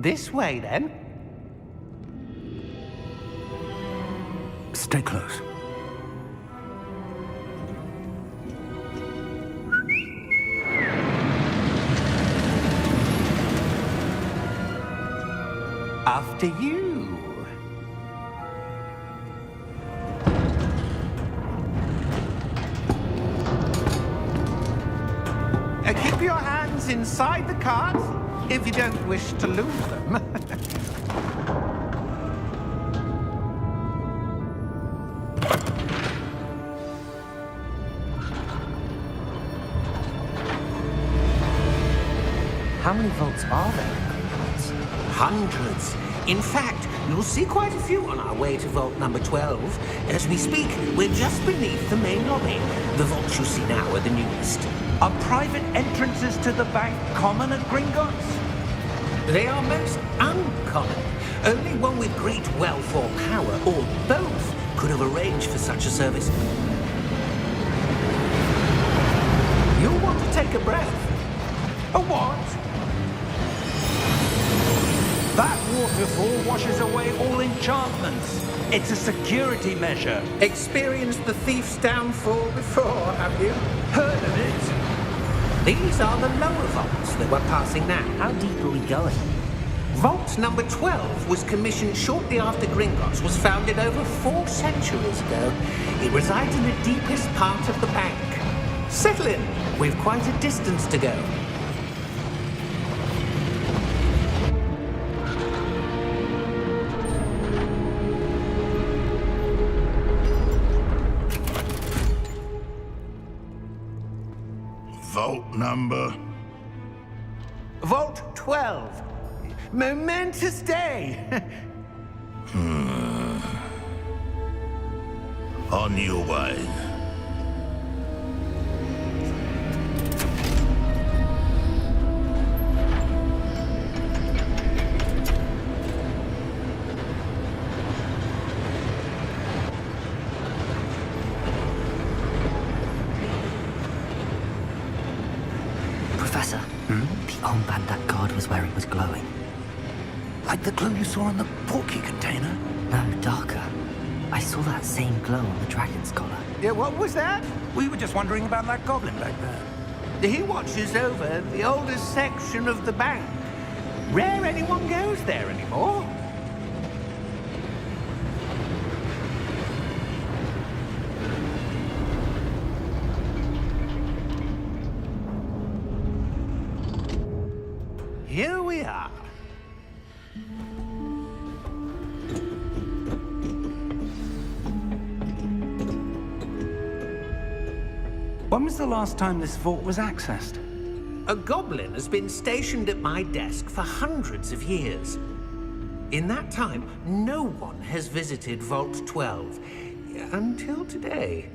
This way, then. Stay close. After you. Keep your hands inside the cart if you don't wish to lose them. How many vaults are there in Gringotts? Hundreds. In fact, you'll see quite a few on our way to vault number 12. As we speak, we're just beneath the main lobby. The vaults you see now are the newest. Are private entrances to the bank common at Gringotts? They are most uncommon. Only one with great wealth or power, or both, could have arranged for such a service. You'll want to take a breath. A what? That waterfall washes away all enchantments. It's a security measure. Experienced the thief's downfall before, have you? Heard of it? These are the lower vaults that we're passing now. How deep are we going? Vault number 12 was commissioned shortly after Gringotts was founded over 4 centuries ago. It resides in the deepest part of the bank. Settle in. We've quite a distance to go. Vault number? Vault 12. Momentous day. On your way. Professor, the armband that guard was wearing was glowing. Like the glue you saw on the portkey container? No, darker. I saw that same glow on the dragon's collar. Yeah, what was that? We were just wondering about that goblin back there. He watches over the oldest section of the bank. Rare anyone goes there anymore. Here we are. When was the last time this vault was accessed? A goblin has been stationed at my desk for hundreds of years. In that time, no one has visited Vault 12 until today.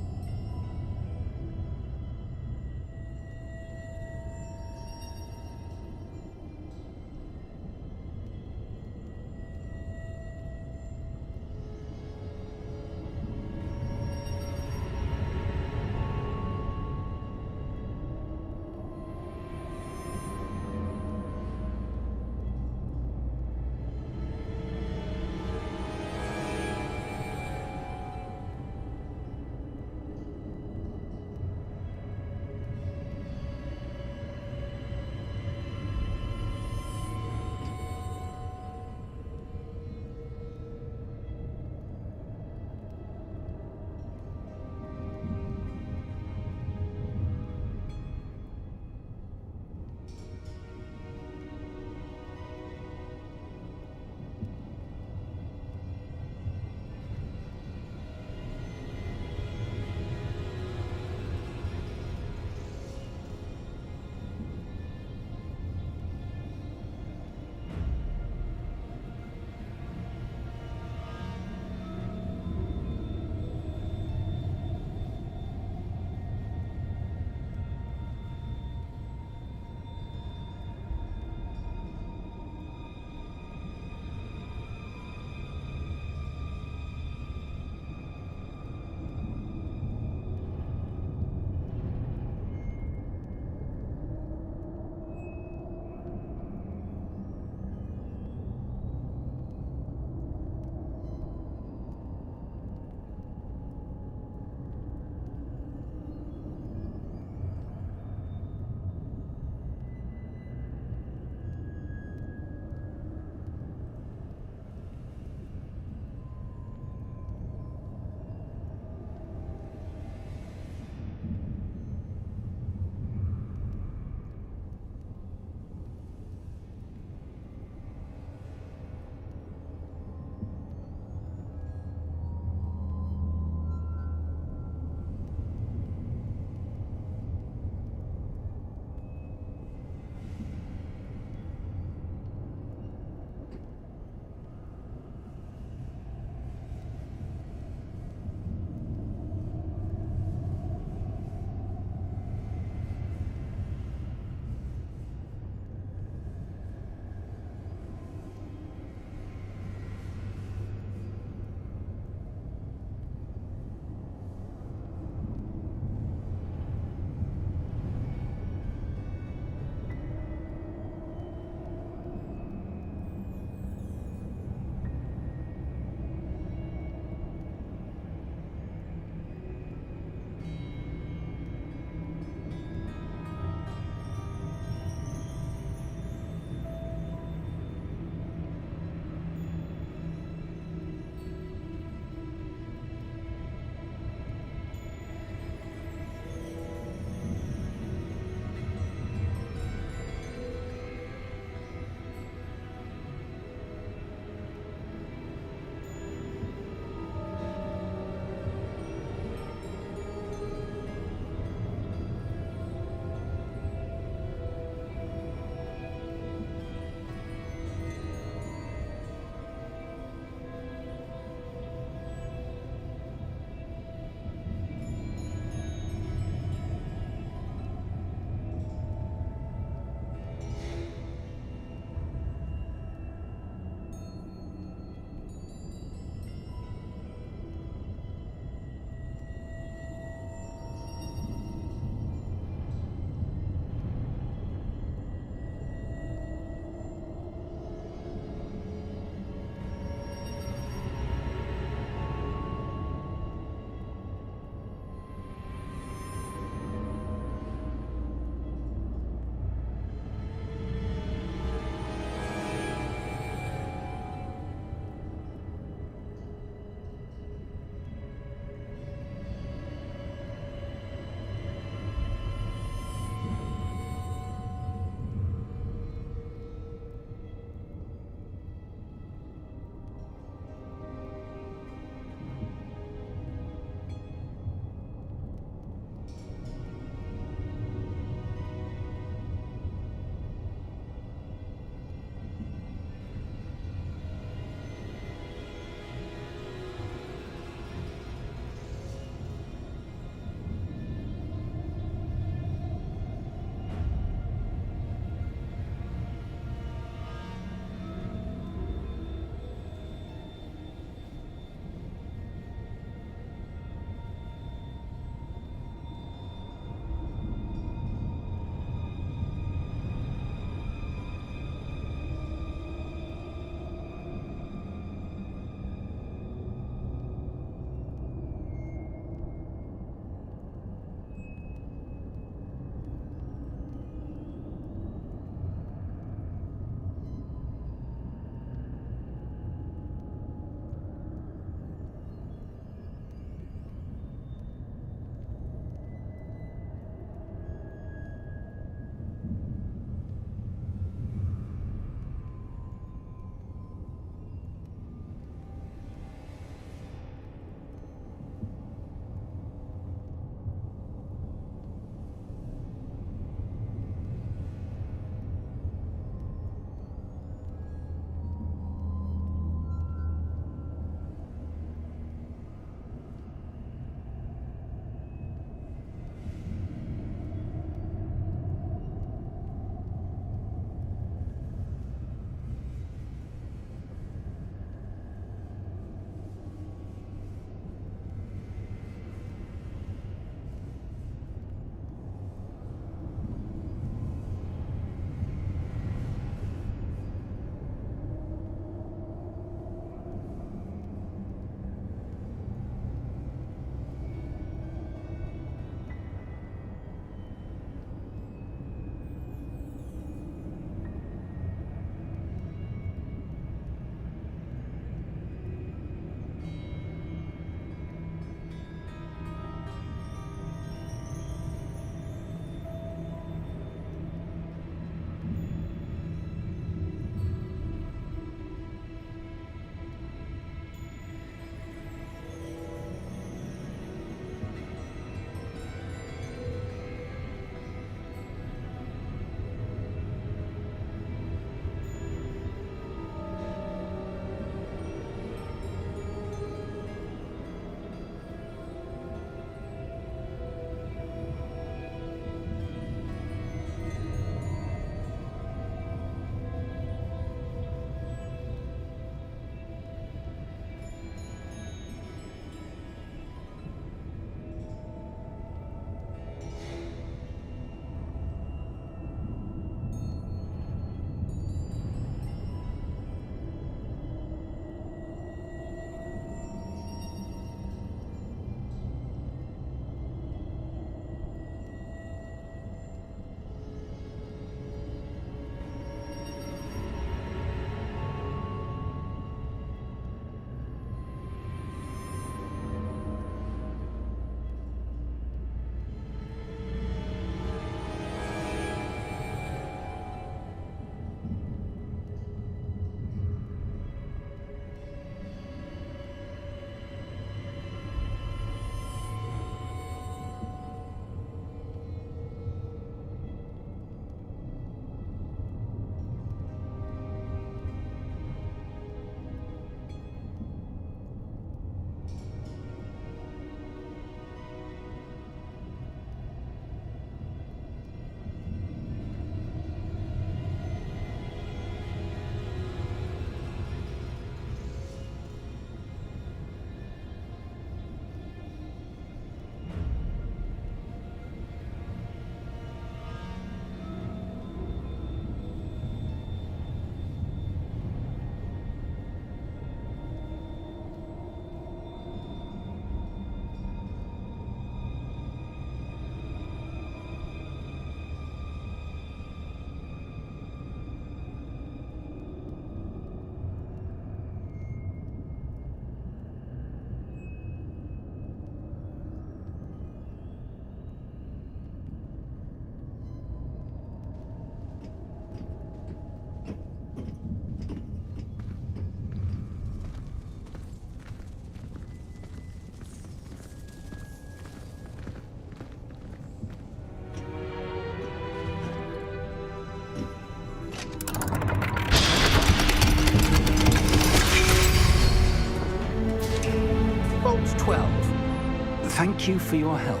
thank you for your help.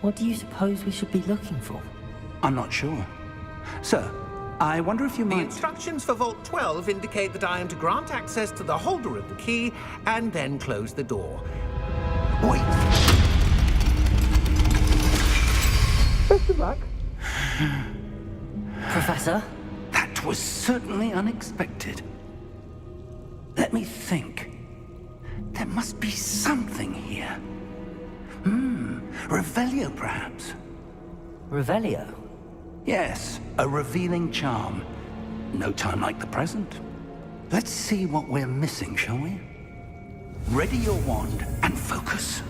What do you suppose we should be looking for? I'm not sure. Sir, I wonder if you The might... instructions for Vault 12 indicate that I am to grant access to the holder of the key and then close the door. Wait! Best of luck. Professor? That was certainly unexpected. Let me think. There must be something here. Revelio, perhaps? Revelio? Yes, a revealing charm. No time like the present. Let's see what we're missing, shall we? Ready your wand and focus.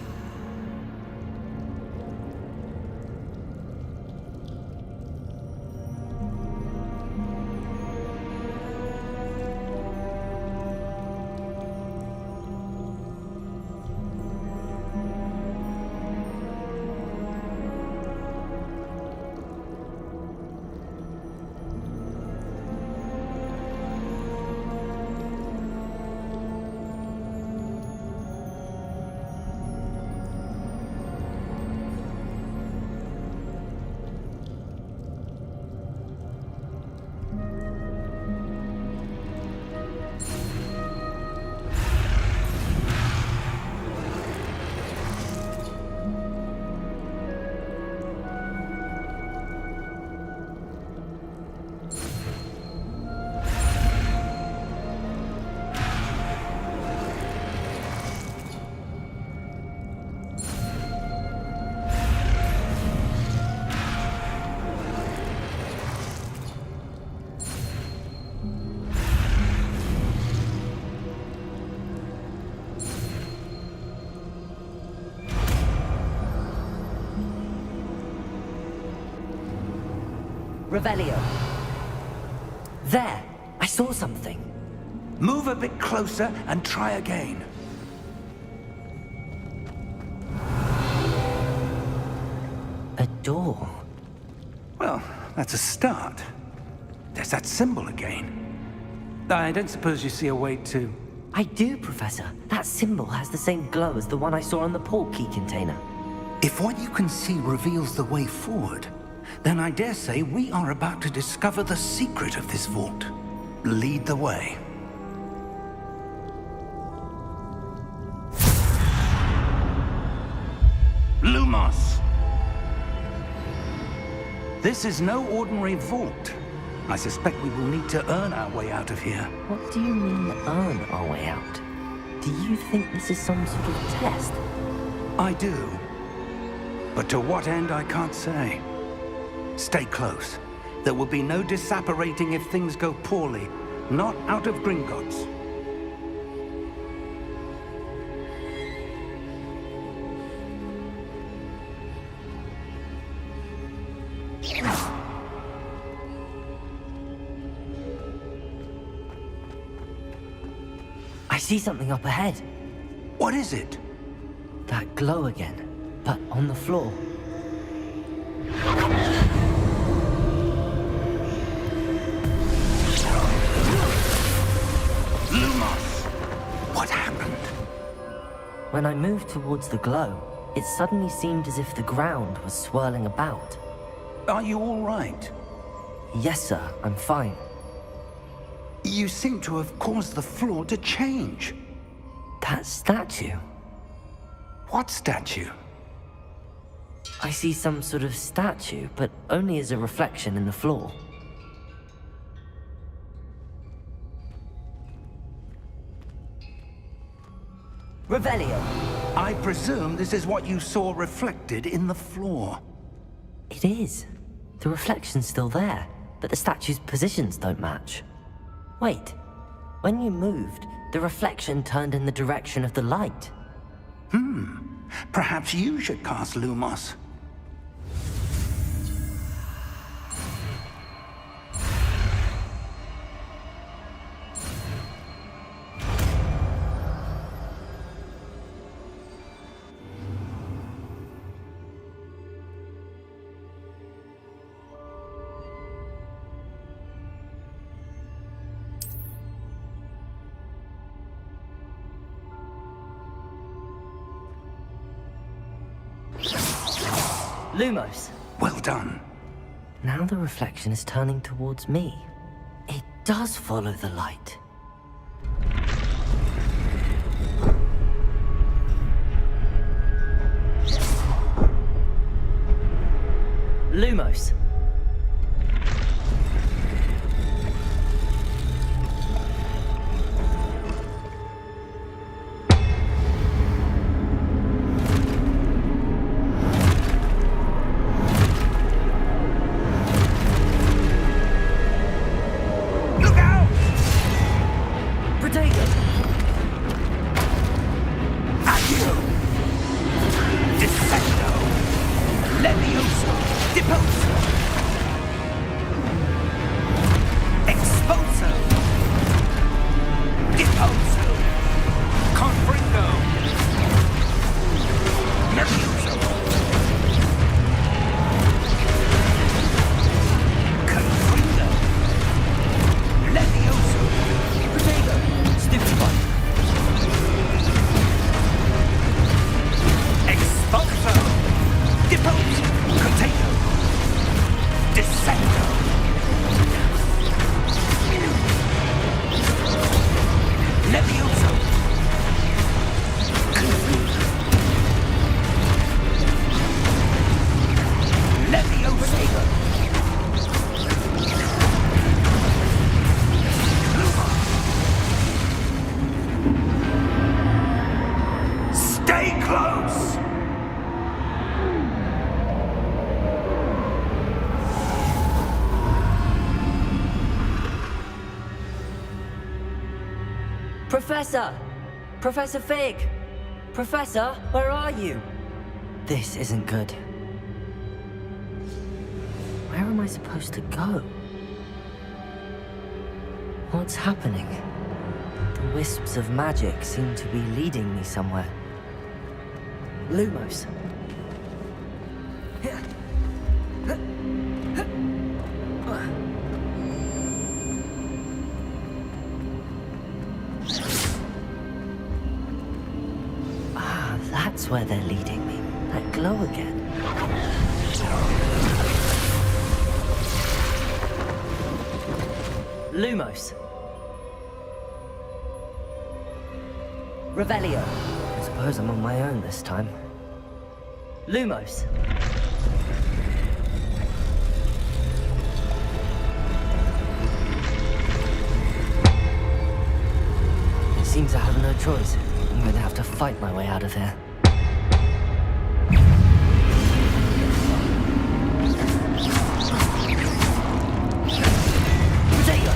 Revelio. There! I saw something. Move a bit closer and try again. A door. Well, that's a start. There's that symbol again. I don't suppose you see a way to... I do, Professor. That symbol has the same glow as the one I saw on the port key container. If what you can see reveals the way forward, then I dare say we are about to discover the secret of this vault. Lead the way. Lumos! This is no ordinary vault. I suspect we will need to earn our way out of here. What do you mean, earn our way out? Do you think this is some sort of test? I do. But to what end, I can't say. Stay close. There will be no disapparating if things go poorly. Not out of Gringotts. I see something up ahead. What is it? That glow again, but on the floor. Lumos! What happened? When I moved towards the glow, it suddenly seemed as if the ground was swirling about. Are you all right? Yes, sir, I'm fine. You seem to have caused the floor to change. That statue. What statue? I see some sort of statue, but only as a reflection in the floor. Revelio. I presume this is what you saw reflected in the floor. It is. The reflection's still there, but the statue's positions don't match. Wait. When you moved, the reflection turned in the direction of the light. Perhaps you should cast Lumos. Lumos. Well done. Now the reflection is turning towards me. It does follow the light. Lumos. Look out! Protego. Accio! Descendo! Levioso! Deposo! Exposo! Deposo! Confringo! Levioso! Confringo! Levioso! Protego. Stupefy. Expulso! Deposo! Contago! Descendo! Levioso! Confuso! Levioso! Stay close! Professor! Professor Fig! Professor, where are you? This isn't good. Where am I supposed to go? What's happening? The wisps of magic seem to be leading me somewhere. Lumos. Ah, that's where they're leading me. That glow again. Lumos. Revelio. I suppose I'm on my own this time. Lumos. It seems I have no choice. I'm going to have to fight my way out of here. Protego!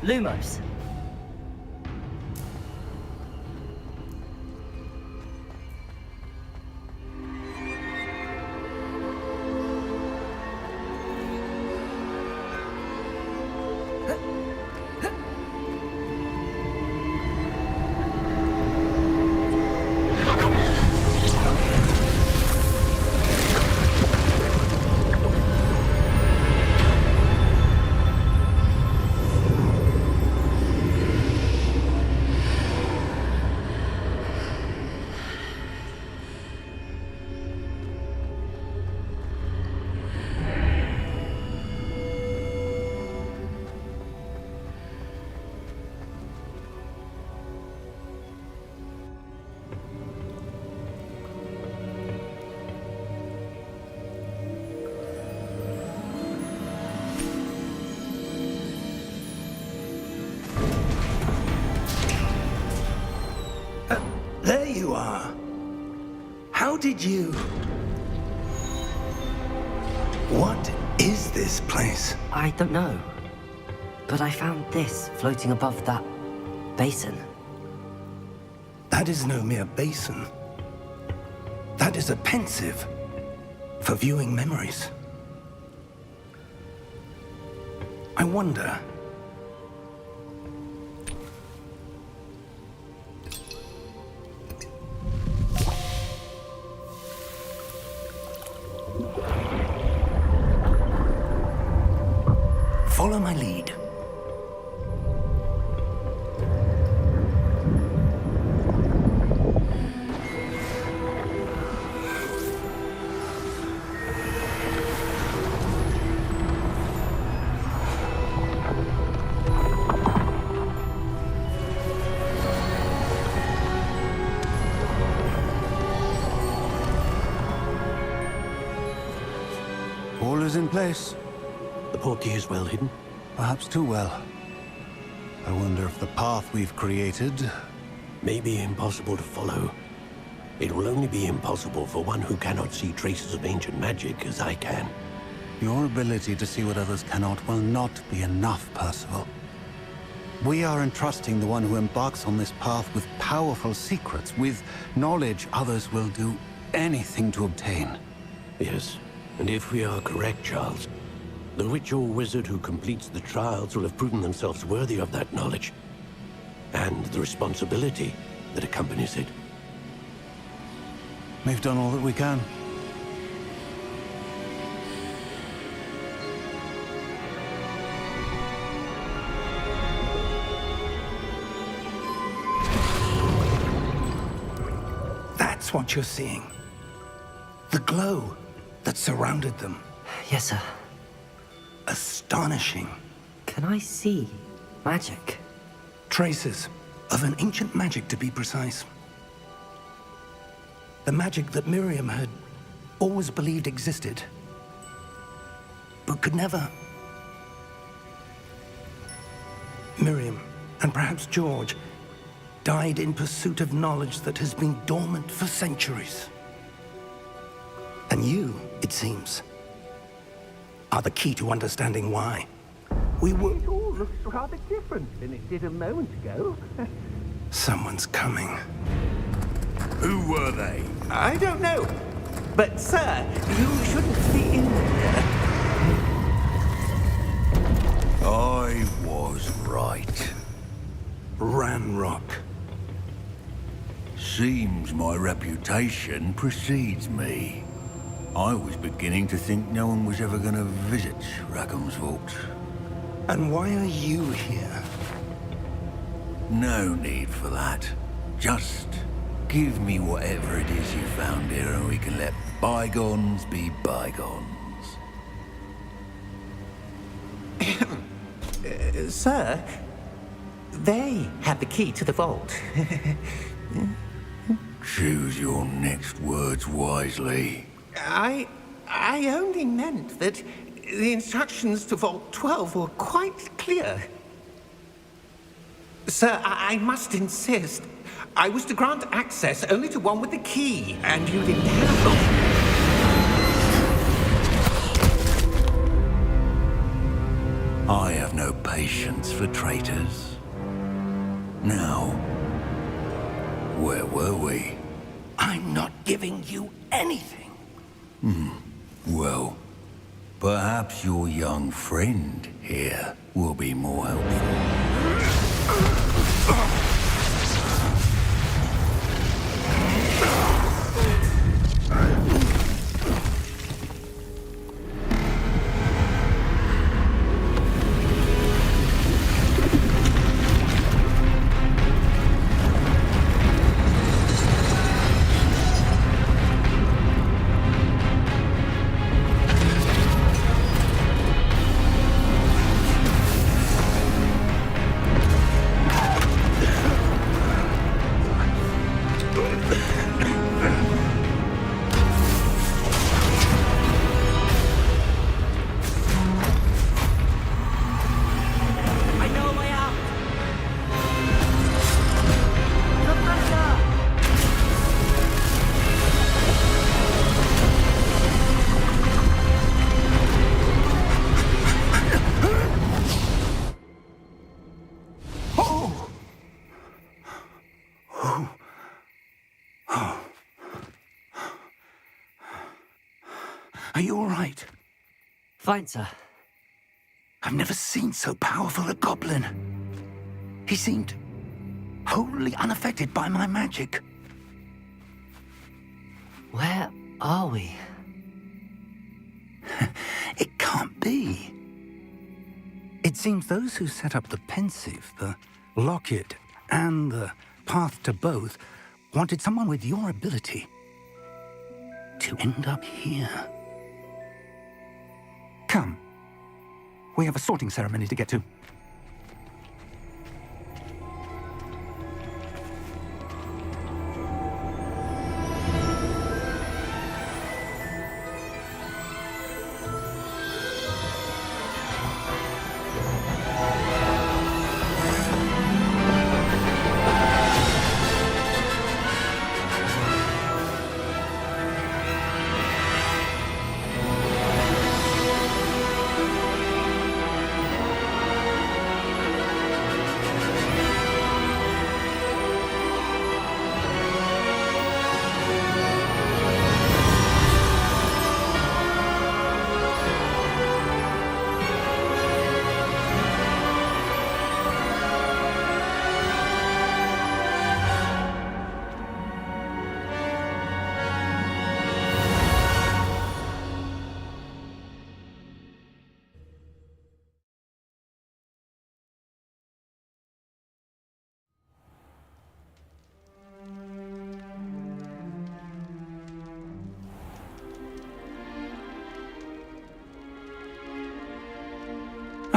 Lumos. There you are. How did you... What is this place? I don't know. But I found this floating above that basin. That is no mere basin. That is a pensive for viewing memories. I wonder... Follow my lead. All is in place. The portkey is well hidden. Perhaps too well. I wonder if the path we've created... May be impossible to follow. It will only be impossible for one who cannot see traces of ancient magic as I can. Your ability to see what others cannot will not be enough, Percival. We are entrusting the one who embarks on this path with powerful secrets, with knowledge others will do anything to obtain. Yes, and if we are correct, Charles, the witch or wizard who completes the trials will have proven themselves worthy of that knowledge, and the responsibility that accompanies it. We've done all that we can. That's what you're seeing. The glow that surrounded them. Yes, sir. Astonishing. Can I see magic? Traces of an ancient magic, to be precise. The magic that Miriam had always believed existed, but could never. Miriam, and perhaps George, died in pursuit of knowledge that has been dormant for centuries. And you, it seems, are the key to understanding why. We were... It all looks rather different than it did a moment ago. Someone's coming. Who were they? I don't know. But, sir, you shouldn't be in there. I was right. Ranrock. Seems my reputation precedes me. I was beginning to think no one was ever going to visit Rackham's Vault. And why are you here? No need for that. Just give me whatever it is you found here and we can let bygones be bygones. Sir, they have the key to the vault. Choose your next words wisely. I only meant that the instructions to Vault 12 were quite clear. Sir, I must insist. I was to grant access only to one with the key, and you didn't have I have no patience patience for traitors. Now, where were we? I'm not giving you anything. Well, perhaps your young friend here will be more helpful. Are you all right? Fine, sir. I've never seen so powerful a goblin. He seemed wholly unaffected by my magic. Where are we? It can't be. It seems those who set up the pensive, the locket, and the path to both wanted someone with your ability to end up here. Come. We have a sorting ceremony to get to.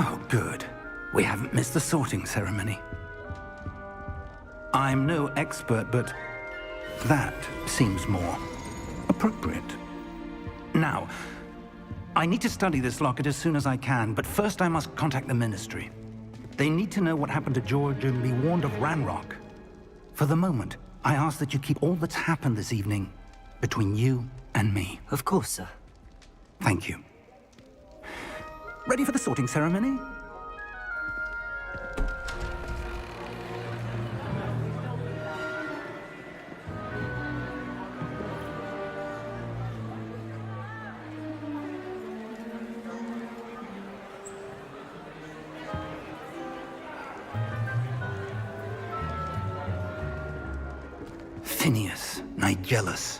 Oh, good. We haven't missed the sorting ceremony. I'm no expert, but that seems more appropriate. Now, I need to study this locket as soon as I can, but first I must contact the Ministry. They need to know what happened to George and be warned of Ranrock. For the moment, I ask that you keep all that's happened this evening between you and me. Of course, sir. Thank you. Ready for the sorting ceremony? Phineas, Nigellus,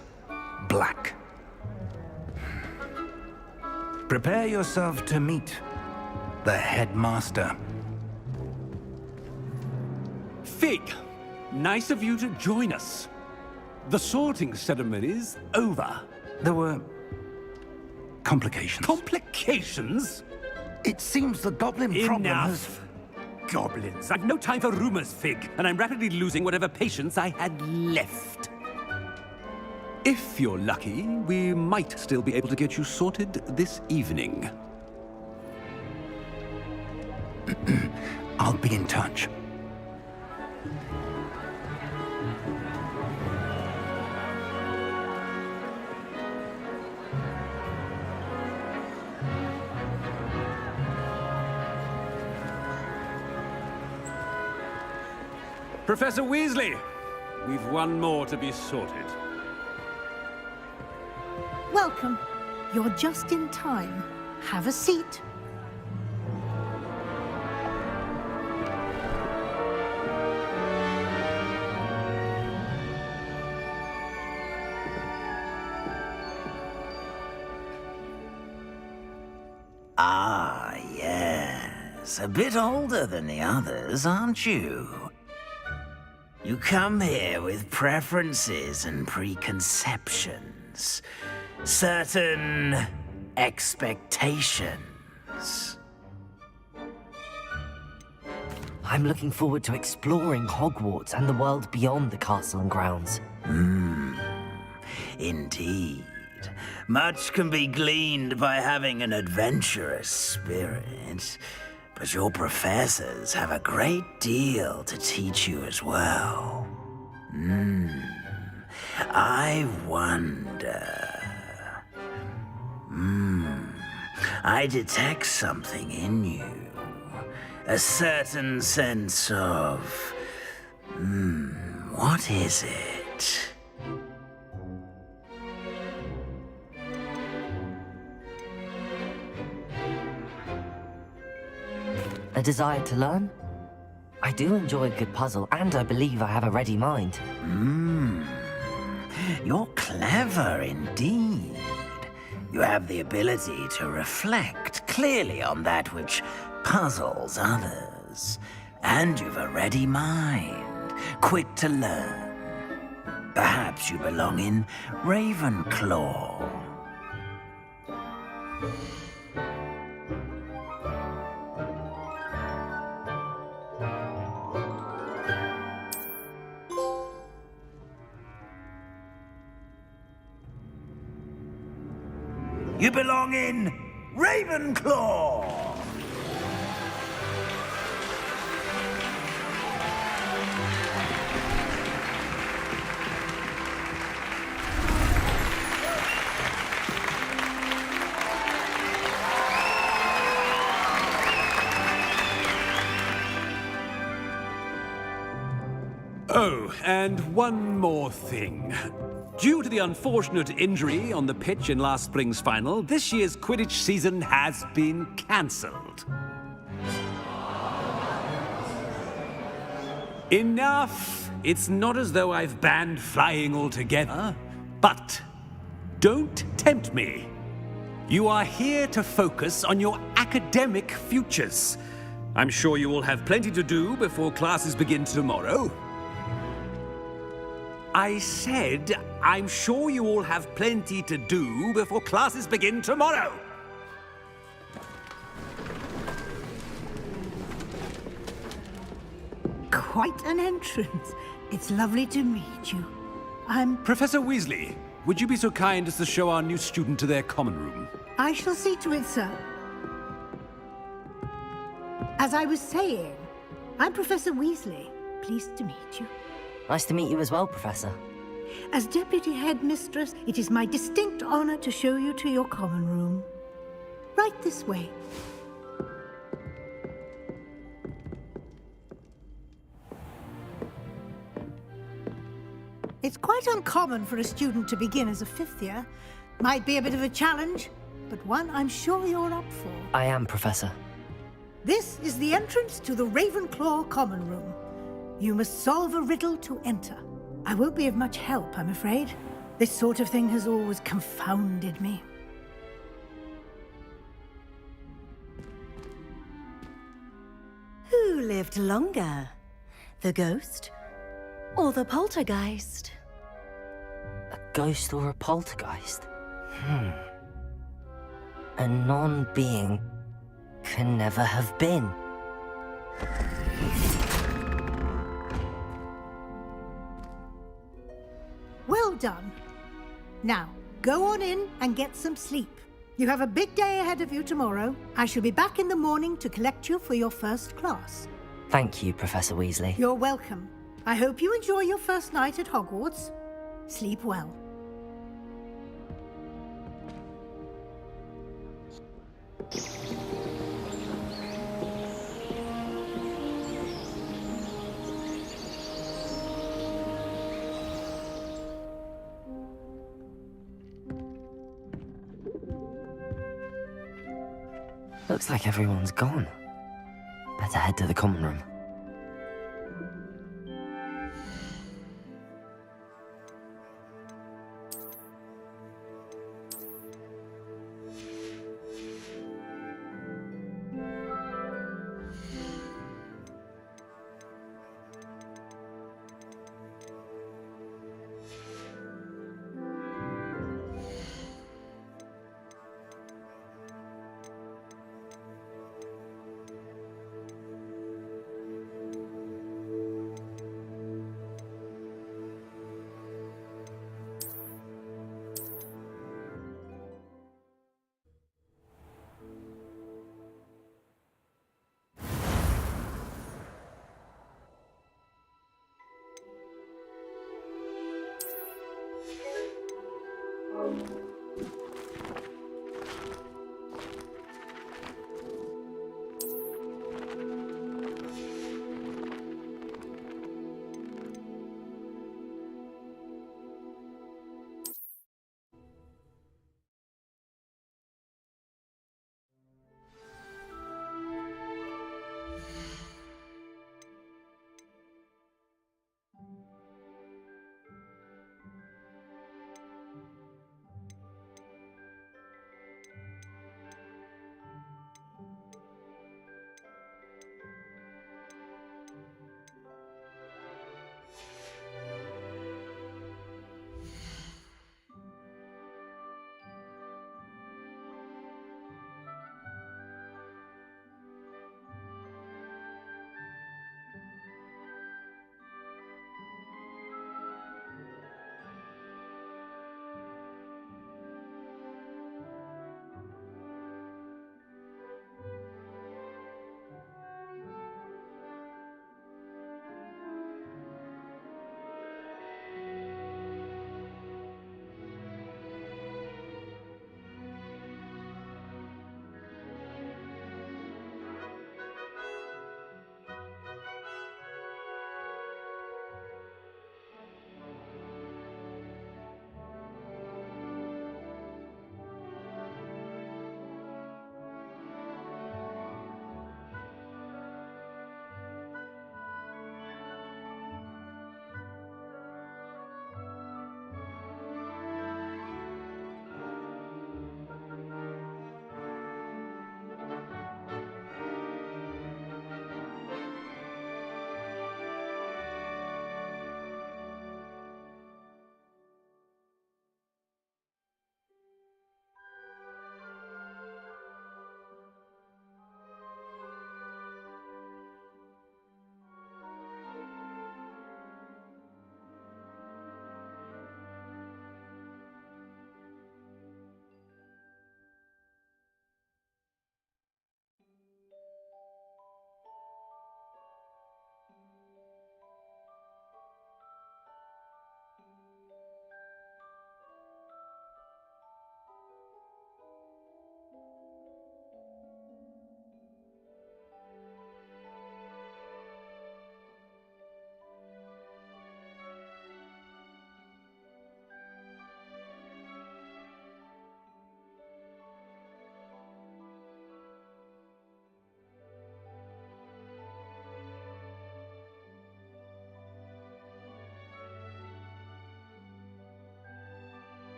Black. Prepare yourself to meet the headmaster. Fig, nice of you to join us. The sorting ceremony's over. There were complications. Complications? It seems the goblin problem has... Enough. Goblins. I've no time for rumors, Fig, and I'm rapidly losing whatever patience I had left. If you're lucky, we might still be able to get you sorted this evening. I'll be in touch. Professor Weasley, we've one more to be sorted. Welcome. You're just in time. Have a seat. Ah, yes. A bit older than the others, aren't you? You come here with preferences and preconceptions. Certain expectations. I'm looking forward to exploring Hogwarts and the world beyond the castle and grounds. Indeed. Much can be gleaned by having an adventurous spirit, but your professors have a great deal to teach you as well. I wonder... I detect something in you. A certain sense of... what is it? A desire to learn? I do enjoy a good puzzle, and I believe I have a ready mind. You're clever indeed. You have the ability to reflect clearly on that which puzzles others. And you've a ready mind, quick to learn. Perhaps you belong in Ravenclaw. You belong in Ravenclaw! Oh, and one more thing. Due to the unfortunate injury on the pitch in last spring's final, this year's Quidditch season has been cancelled. Enough! It's not as though I've banned flying altogether, but don't tempt me. You are here to focus on your academic futures. I'm sure you will have plenty to do before classes begin tomorrow. I said, I'm sure you all have plenty to do before classes begin tomorrow. Quite an entrance. It's lovely to meet you. I'm... Professor Weasley, would you be so kind as to show our new student to their common room? I shall see to it, sir. As I was saying, I'm Professor Weasley. Pleased to meet you. Nice to meet you as well, Professor. As Deputy Headmistress, it is my distinct honor to show you to your common room. Right this way. It's quite uncommon for a student to begin as a fifth year. Might be a bit of a challenge, but one I'm sure you're up for. I am, Professor. This is the entrance to the Ravenclaw common room. You must solve a riddle to enter. I won't be of much help, I'm afraid. This sort of thing has always confounded me. Who lived longer? The ghost or the poltergeist? A ghost or a poltergeist? A non-being can never have been. Well done. Now, go on in and get some sleep. You have a big day ahead of you tomorrow. I shall be back in the morning to collect you for your first class. Thank you, Professor Weasley. You're welcome. I hope you enjoy your first night at Hogwarts. Sleep well. Looks like everyone's gone. Better head to the common room.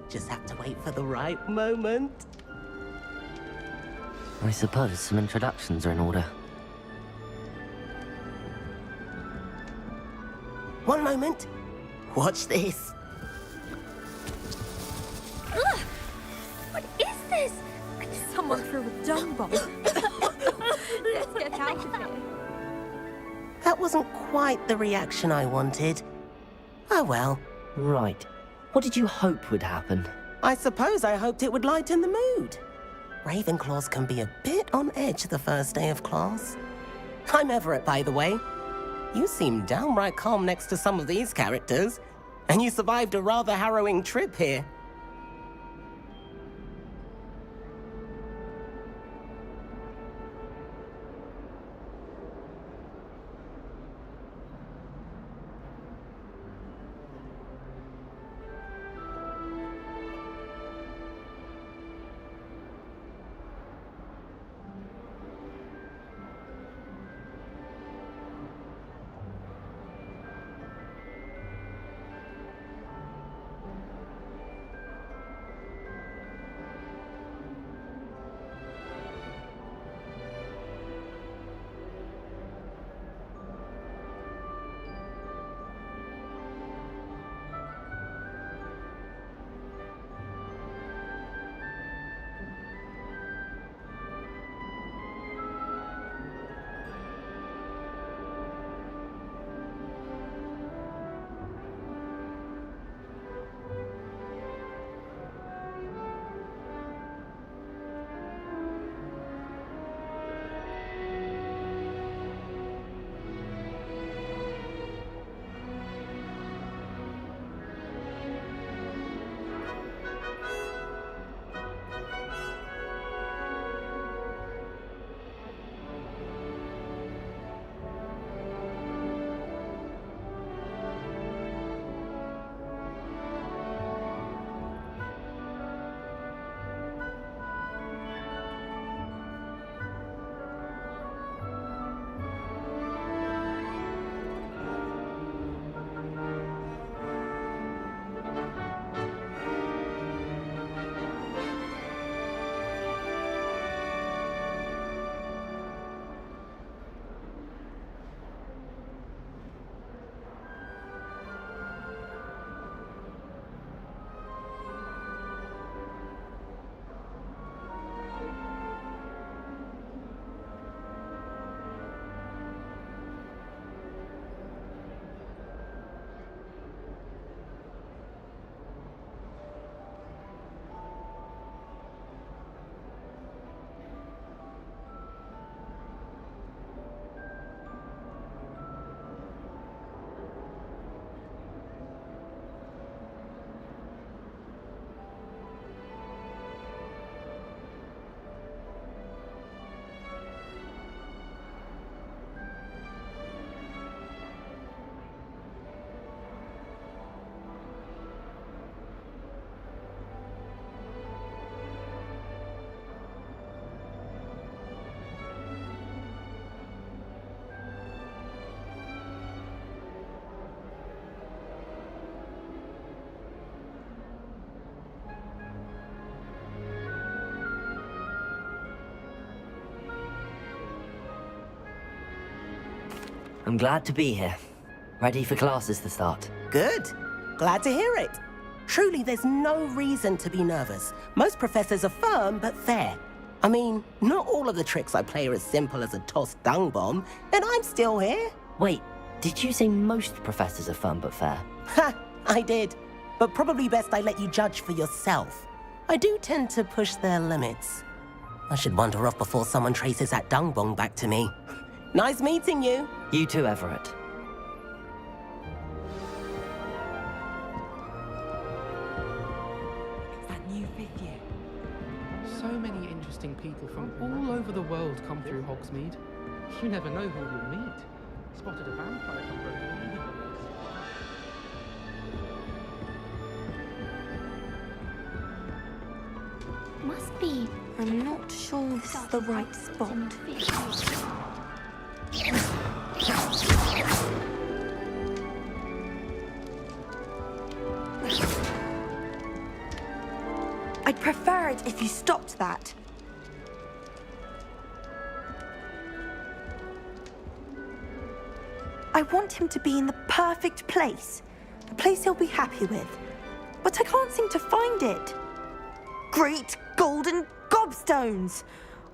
Just have to wait for the right moment. I suppose some introductions are in order. One moment. Watch this. Ugh! What is this? Someone threw a dung bomb. Let's get out of here. That wasn't quite the reaction I wanted. Oh well. Right. What did you hope would happen? I suppose I hoped it would lighten the mood. Ravenclaws can be a bit on edge the first day of class. I'm Everett, by the way. You seem downright calm next to some of these characters. And you survived a rather harrowing trip here. I'm glad to be here. Ready for classes to start. Good. Glad to hear it. Truly, there's no reason to be nervous. Most professors are firm but fair. I mean, not all of the tricks I play are as simple as a tossed dung bomb, and I'm still here. Wait, did you say most professors are firm but fair? Ha! I did. But probably best I let you judge for yourself. I do tend to push their limits. I should wander off before someone traces that dung bomb back to me. Nice meeting you. You too, Everett. That new fifth year. So many interesting people from all over the world come through Hogsmeade. You never know who you'll meet. Spotted a vampire come from Must be. I'm not sure this is the right spot. I'd prefer it if you stopped that. I want him to be in the perfect place. A place he'll be happy with. But I can't seem to find it. Great golden gobstones!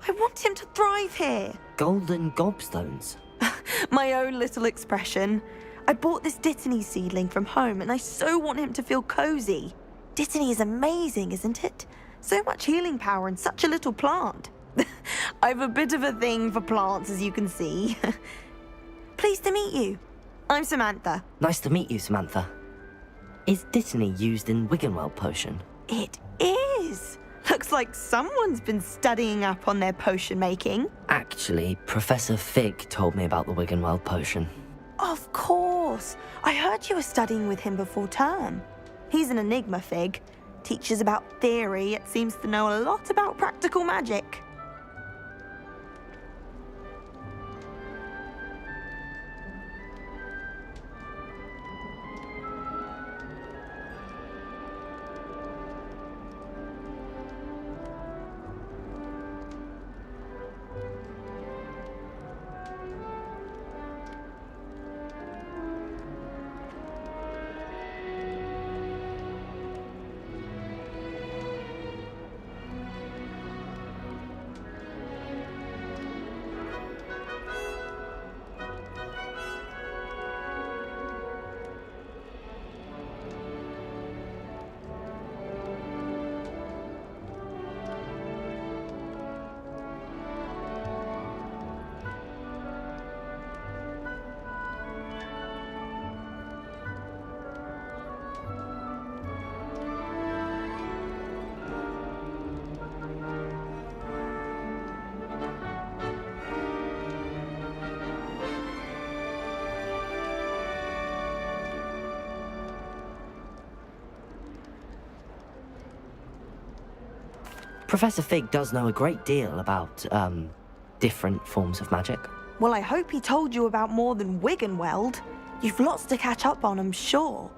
I want him to thrive here. Golden gobstones? My own little expression. I bought this Dittany seedling from home and I so want him to feel cozy. Dittany is amazing, isn't it? So much healing power in such a little plant. I've a bit of a thing for plants, as you can see. Pleased to meet you. I'm Samantha. Nice to meet you, Samantha. Is Dittany used in Wiggenweld potion? It is. Looks like someone's been studying up on their potion making. Actually, Professor Fig told me about the Wiggenweld potion. Of course. I heard you were studying with him before term. He's an enigma, Fig. Teaches about theory, yet seems to know a lot about practical magic. Professor Fig does know a great deal about, different forms of magic. Well, I hope he told you about more than Wiggenweld. You've lots to catch up on, I'm sure.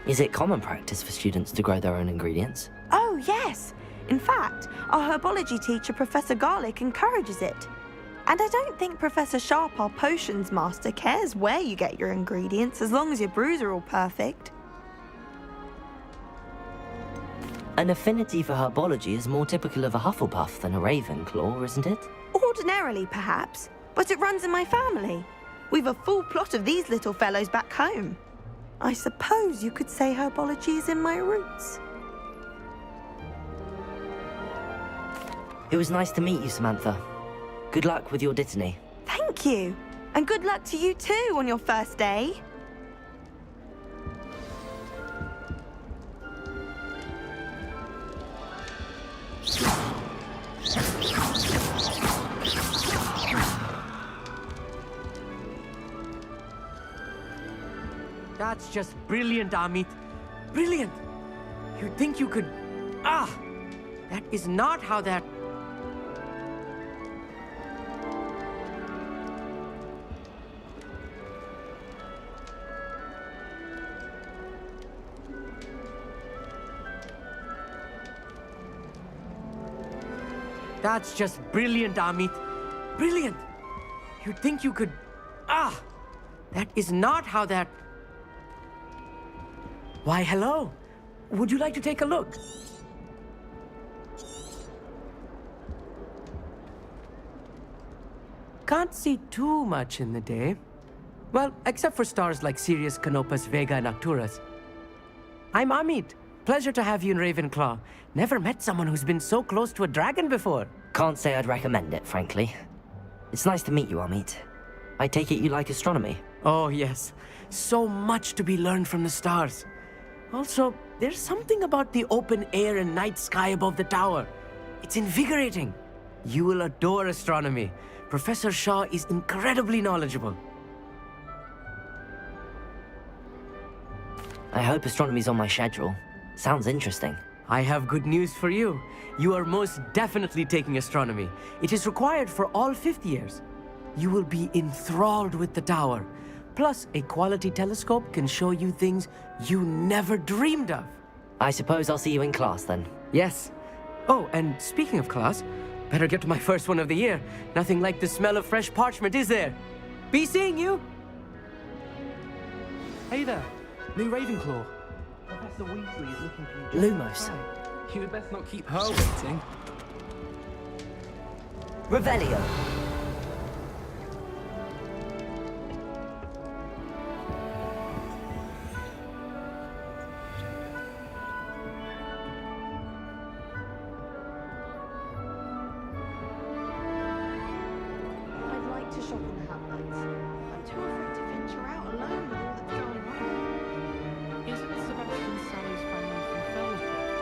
Is it common practice for students to grow their own ingredients? Oh, yes. In fact, our herbology teacher, Professor Garlick, encourages it. And I don't think Professor Sharp, our potions master, cares where you get your ingredients as long as your brews are all perfect. An affinity for herbology is more typical of a Hufflepuff than a Ravenclaw, isn't it? Ordinarily, perhaps, but it runs in my family. We've a full plot of these little fellows back home. I suppose you could say herbology is in my roots. It was nice to meet you, Samantha. Good luck with your Dittany. Thank you. And good luck to you too on your first day. That's just brilliant, Amit. Brilliant! You'd think you could... Ah! That is not how that... That's just brilliant, Amit. Brilliant! You'd think you could... Ah! That is not how that... Why, hello. Would you like to take a look? Can't see too much in the day. Well, except for stars like Sirius, Canopus, Vega, and Arcturus. I'm Amit. Pleasure to have you in Ravenclaw. Never met someone who's been so close to a dragon before. Can't say I'd recommend it, frankly. It's nice to meet you, Amit. I take it you like astronomy? Oh, yes. So much to be learned from the stars. Also, there's something about the open air and night sky above the tower. It's invigorating. You will adore astronomy. Professor Shaw is incredibly knowledgeable. I hope astronomy's on my schedule. Sounds interesting. I have good news for you. You are most definitely taking astronomy. It is required for all 5th years. You will be enthralled with the tower. Plus, a quality telescope can show you things you never dreamed of. I suppose I'll see you in class then. Yes. Oh, and speaking of class, better get to my first one of the year. Nothing like the smell of fresh parchment, is there? Be seeing you! Hey there, new Ravenclaw. Professor Weasley is looking for you. Lumos. You had best not keep her waiting. Revelio. I'd like to shop in the Hamlets. I'm too afraid to venture out alone with all that's going on. Isn't Sebastian Sallow's family from Fellscroft?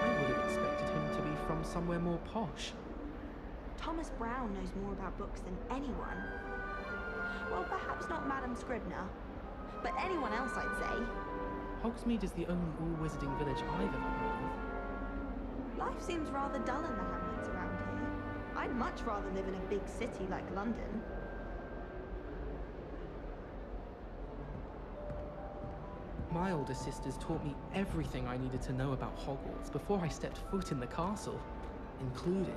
I would have expected him to be from somewhere more posh. Thomas Brown knows more about books than anyone. Well, perhaps not Madame Scribner, but anyone else, I'd say. Hogsmeade is the only all-wizarding village I've ever heard of. Life seems rather dull in the hamlets around here. I'd much rather live in a big city like London. My older sisters taught me everything I needed to know about Hogwarts before I stepped foot in the castle, including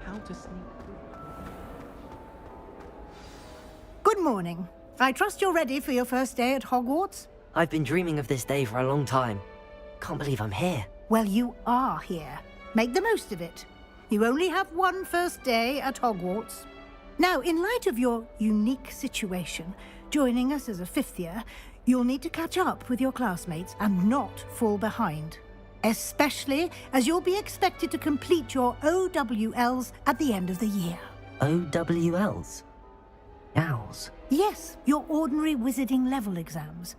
how to sneak through. Good morning. I trust you're ready for your first day at Hogwarts? I've been dreaming of this day for a long time. Can't believe I'm here. Well, you are here. Make the most of it. You only have one first day at Hogwarts. Now, in light of your unique situation, joining us as a 5th year, you'll need to catch up with your classmates and not fall behind. Especially as you'll be expected to complete your OWLs at the end of the year. OWLs? Owls? Yes, your ordinary wizarding level exams.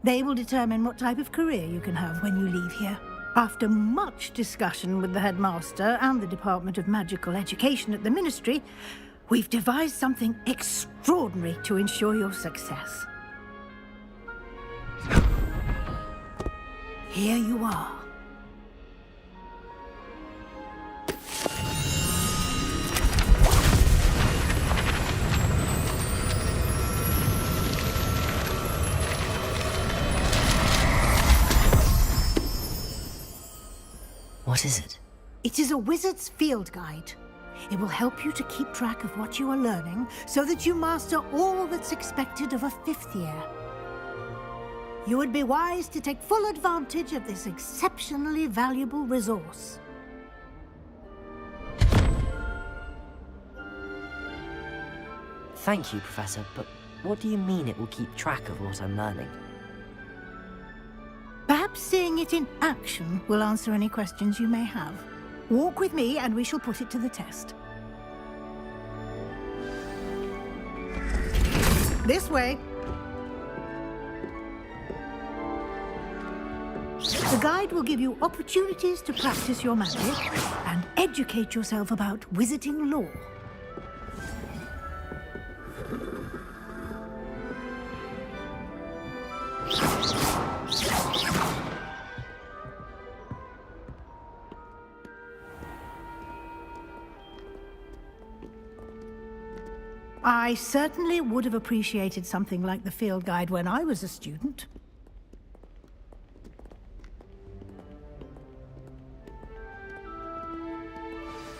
They will determine what type of career you can have when you leave here. After much discussion with the headmaster and the Department of Magical Education at the Ministry, we've devised something extraordinary to ensure your success. Here you are. What is it? It is a wizard's field guide. It will help you to keep track of what you are learning so that you master all that's expected of a 5th year. You would be wise to take full advantage of this exceptionally valuable resource. Thank you, Professor, but what do you mean it will keep track of what I'm learning? Perhaps seeing it in action will answer any questions you may have. Walk with me and we shall put it to the test. This way. The guide will give you opportunities to practice your magic and educate yourself about wizarding lore. I certainly would have appreciated something like the field guide when I was a student.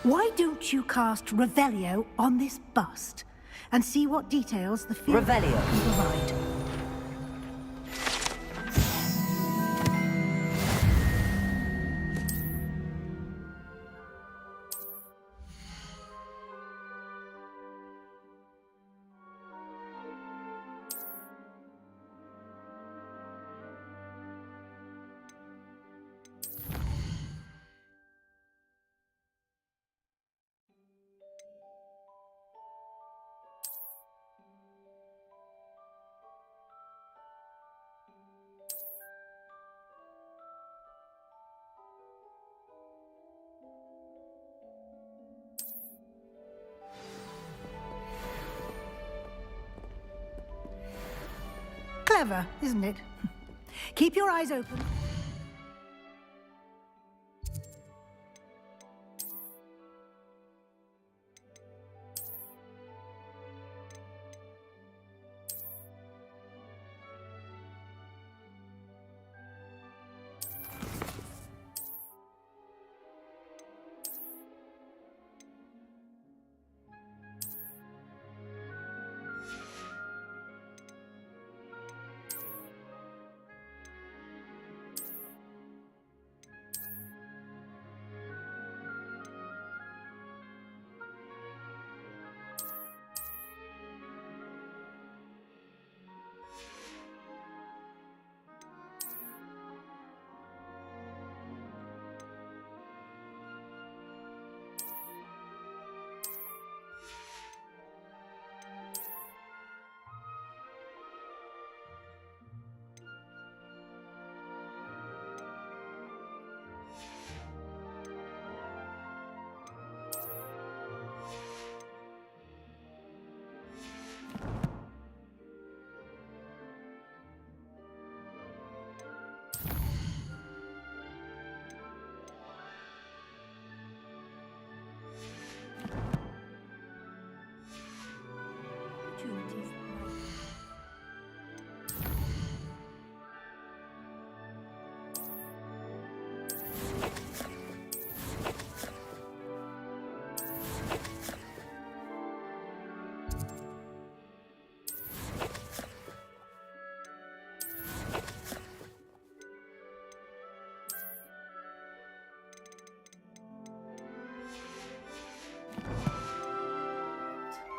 Why don't you cast Revelio on this bust and see what details the field guide can provide? Clever, isn't it? Keep your eyes open.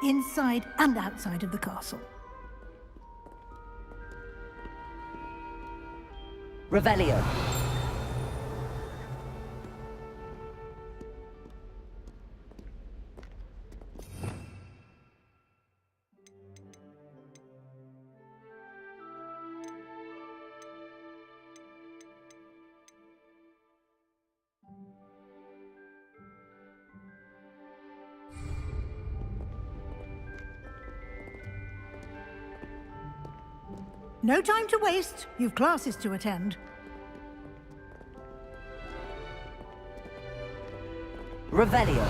Inside and outside of the castle. Revelio. No time to waste. You've classes to attend. Revelio.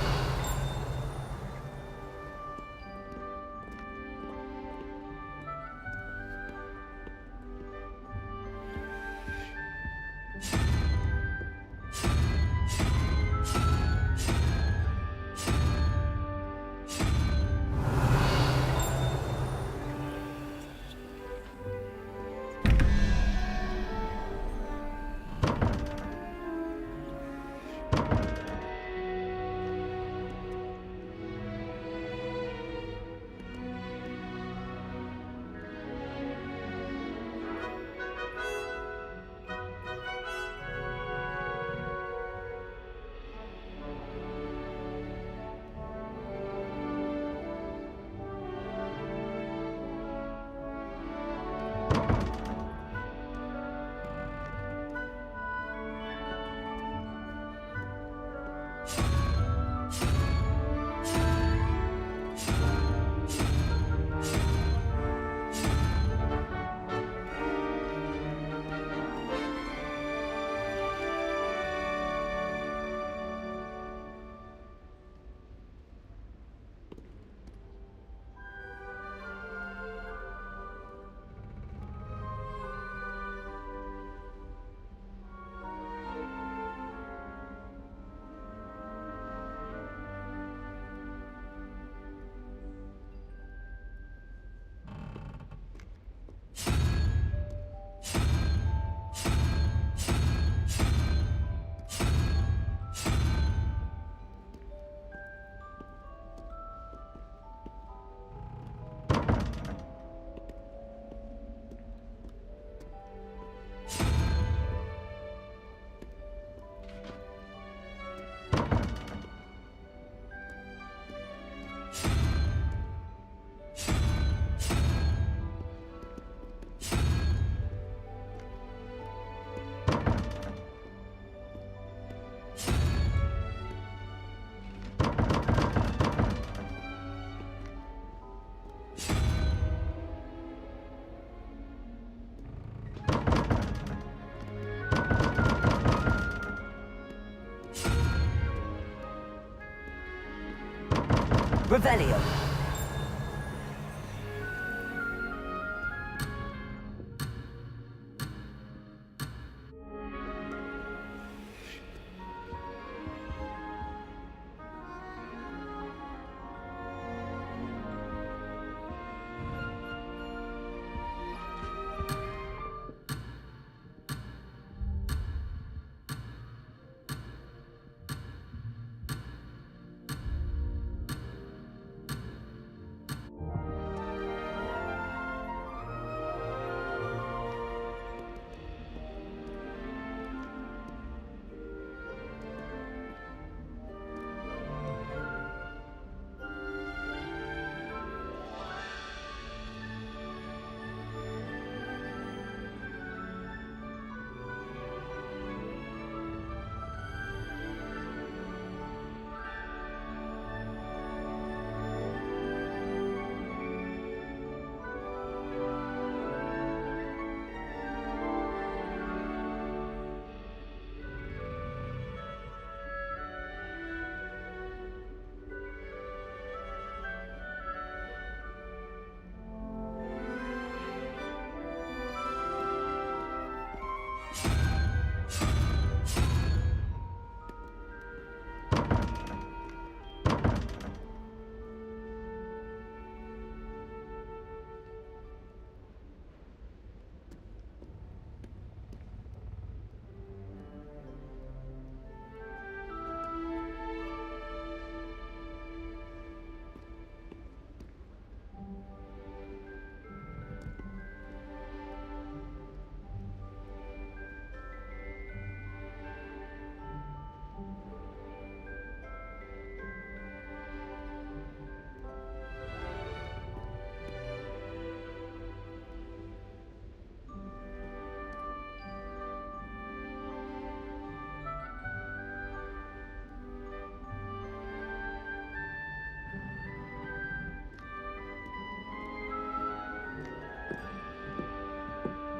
Revelio.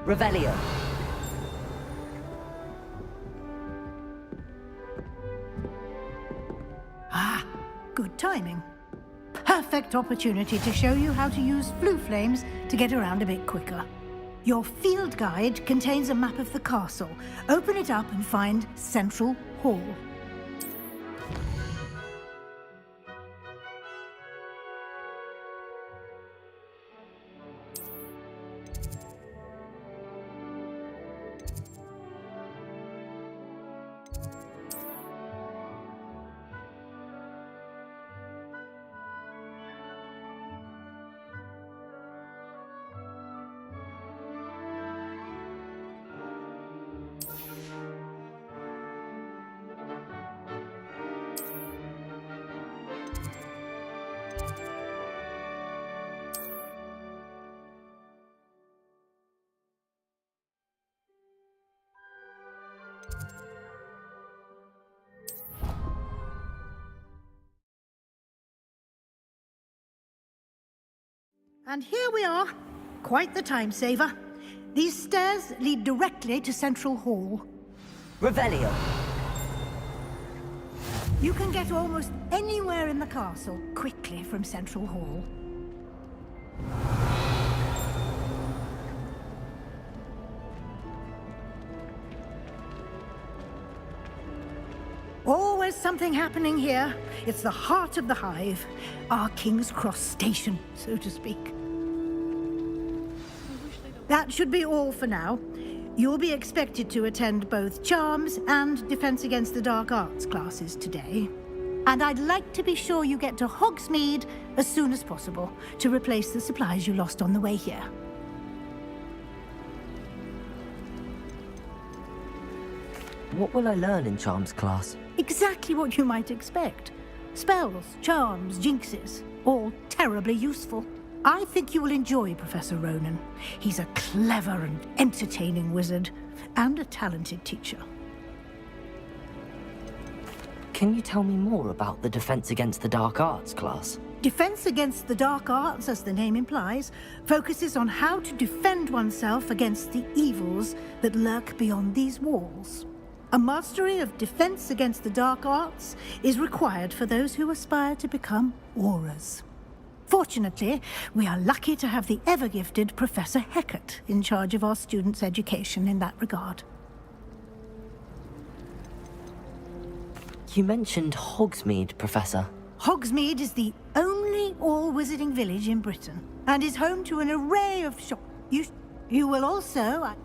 Revelio. Ah, good timing. Perfect opportunity to show you how to use flue flames to get around a bit quicker. Your field guide contains a map of the castle. Open it up and find Central Hall. And here we are. Quite the time saver. These stairs lead directly to Central Hall. Revelio. You can get almost anywhere in the castle quickly from Central Hall. Always something happening here. It's the heart of the hive. Our King's Cross station, so to speak. That should be all for now. You'll be expected to attend both Charms and Defense Against the Dark Arts classes today. And I'd like to be sure you get to Hogsmeade as soon as possible to replace the supplies you lost on the way here. What will I learn in Charms class? Exactly what you might expect. Spells, charms, jinxes, all terribly useful. I think you will enjoy Professor Ronan. He's a clever and entertaining wizard, and a talented teacher. Can you tell me more about the Defense Against the Dark Arts class? Defense Against the Dark Arts, as the name implies, focuses on how to defend oneself against the evils that lurk beyond these walls. A mastery of defense against the dark arts is required for those who aspire to become Aurors. Fortunately, we are lucky to have the ever-gifted Professor Hecat in charge of our students' education in that regard. You mentioned Hogsmeade, Professor. Hogsmeade is the only all-wizarding village in Britain, and is home to an array of You will also...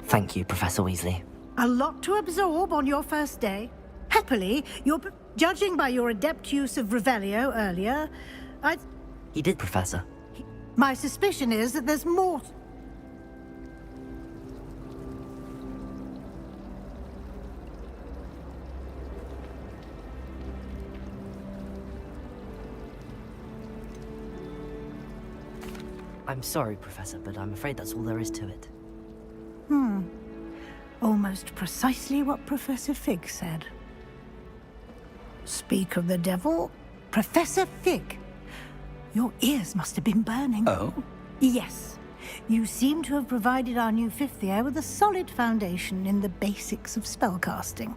Thank you, Professor Weasley. A lot to absorb on your first day. Happily, judging by your adept use of Revelio earlier, He did, Professor. My suspicion is that there's more... I'm sorry, Professor, but I'm afraid that's all there is to it. Almost precisely what Professor Fig said. Speak of the devil, Professor Fig. Your ears must have been burning. Oh? Yes. You seem to have provided our new fifth year with a solid foundation in the basics of spellcasting.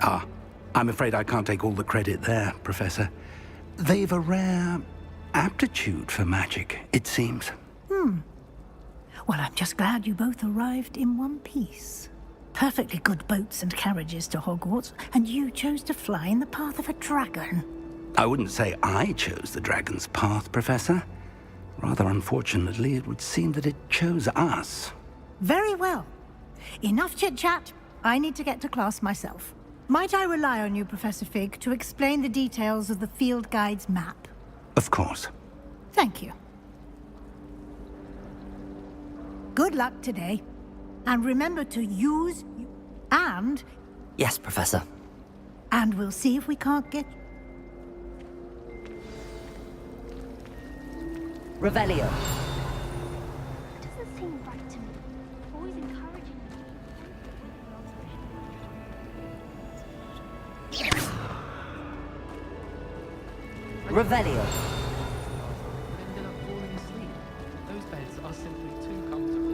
Ah, I'm afraid I can't take all the credit there, Professor. They've a rare aptitude for magic, it seems. Well, I'm just glad you both arrived in one piece. Perfectly good boats and carriages to Hogwarts, and you chose to fly in the path of a dragon. I wouldn't say I chose the dragon's path, Professor. Rather unfortunately, it would seem that it chose us. Very well. Enough chit-chat. I need to get to class myself. Might I rely on you, Professor Fig, to explain the details of the field guide's map? Of course. Thank you. Good luck today. And remember to use and... Yes, Professor. And we'll see if we can't get... Revelio. It doesn't seem right to me. Always encouraging Revelio. Ended up falling asleep. Those beds are simply too comfortable.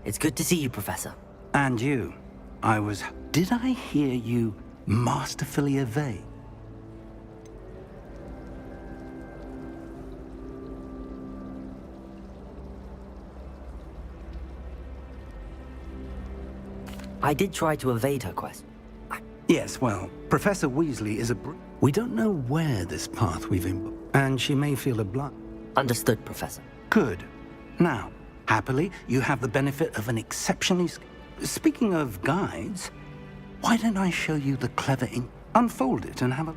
It's good to see you, Professor. And you. Did I hear you masterfully evade? I did try to evade her quest. Yes, well, Professor Weasley is we don't know where this path we've and she may feel obliged. Understood, Professor. Good. Now, happily, you have the benefit of an exceptionally... Speaking of guides, why don't I show you the clever unfold it and have a...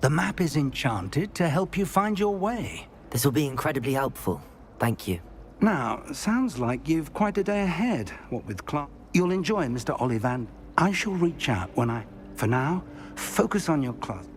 The map is enchanted to help you find your way. This will be incredibly helpful. Thank you. Now, sounds like you've quite a day ahead, what with Clark. You'll enjoy Mr. Ollivander. I shall reach out when I... For now, focus on your class.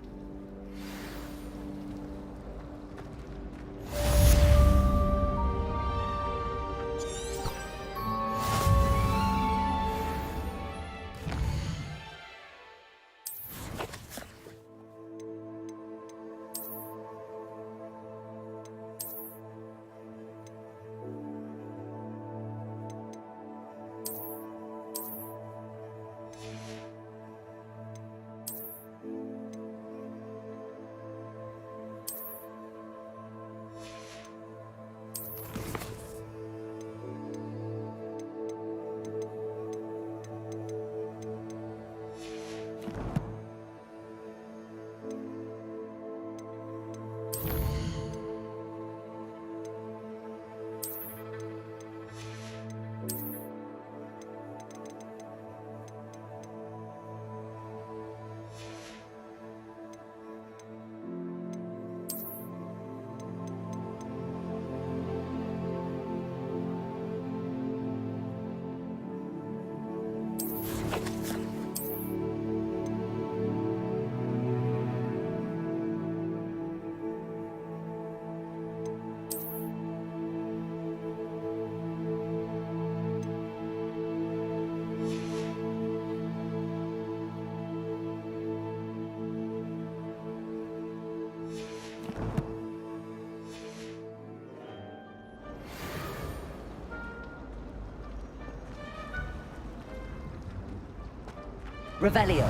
Revelio.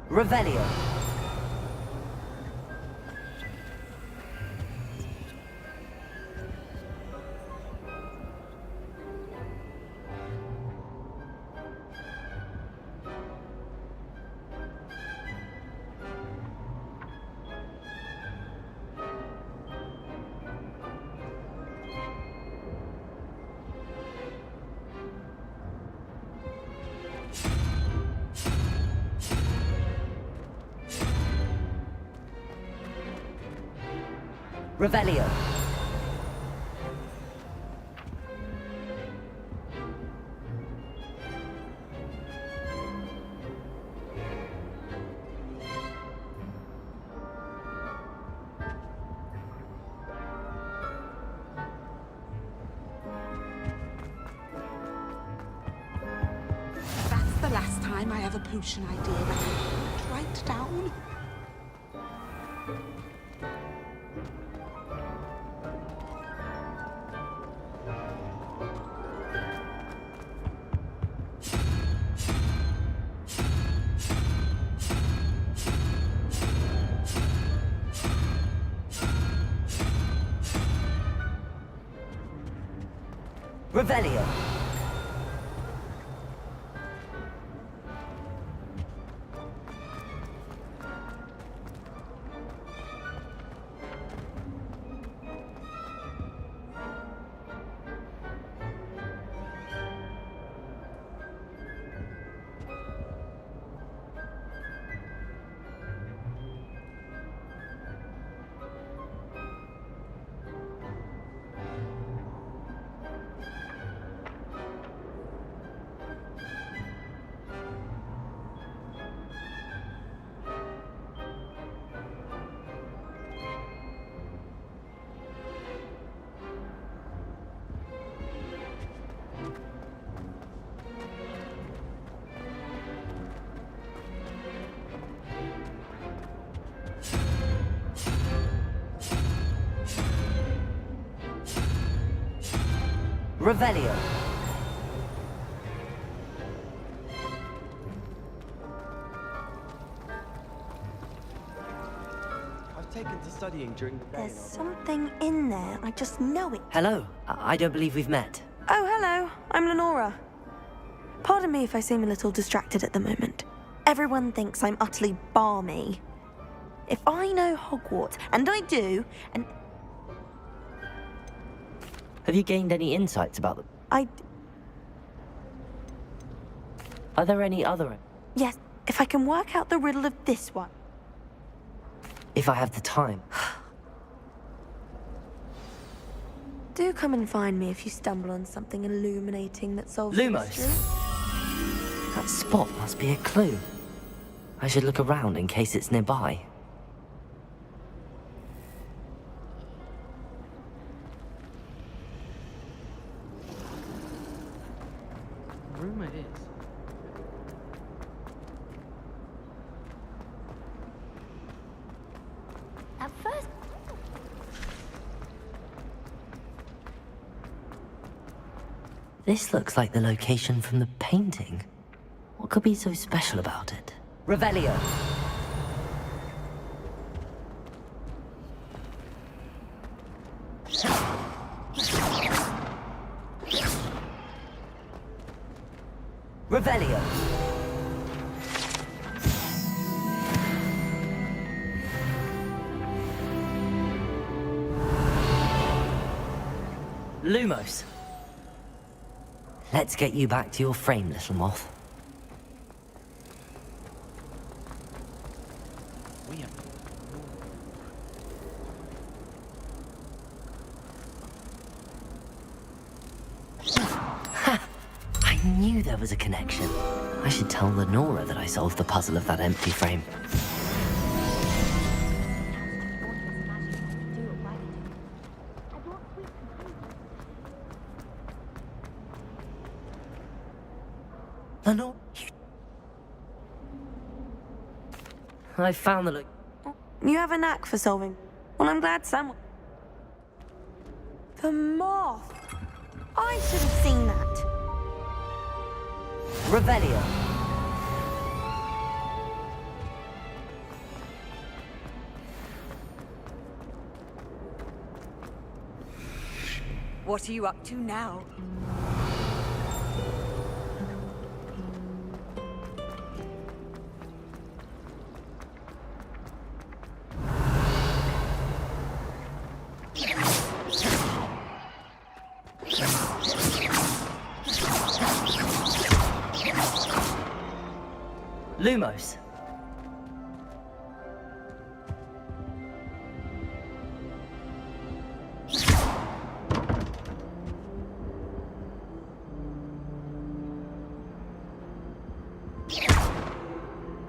Revelio. Revelio. That's the last time I have a potion idea that I write down. Revelio. Revelio. I've taken to studying during the day. There's something in there. I just know it. Hello. I don't believe we've met. Oh, hello. I'm Lenora. Pardon me if I seem a little distracted at the moment. Everyone thinks I'm utterly balmy. If I know Hogwarts, and I do, and... Have you gained any insights about them? Are there any other... Yes, if I can work out the riddle of this one. If I have the time. Do come and find me if you stumble on something illuminating that solves Lumos. the mystery. That spot must be a clue. I should look around in case it's nearby. Room it is. At first, This looks like the location from the painting. What could be so special about it? Revelio. Revelio. Lumos. Let's get you back to your frame, little moth. Ha! I knew there was a connection. I should tell Lenora that I solved the puzzle of that empty frame. Lenora, I found the look. You have a knack for solving. Well, I'm glad someone... The moth! I should have seen that. Revelio. What are you up to now? Lumos.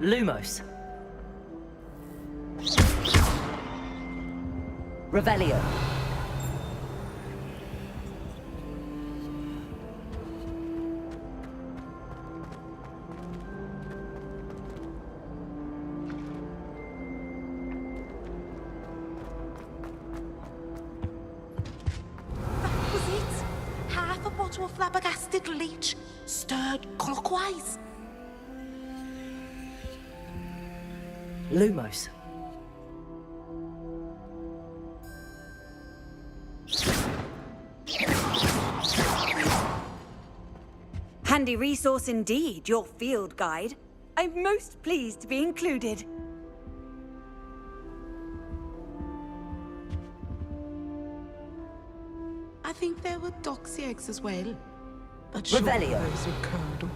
Lumos. Revelio. That was it. Half a bottle of flabbergasted leech, stirred clockwise. Lumos. Handy resource indeed, your field guide. I'm most pleased to be included. I think there were doxy eggs as well. But Revelio. there's a curdle.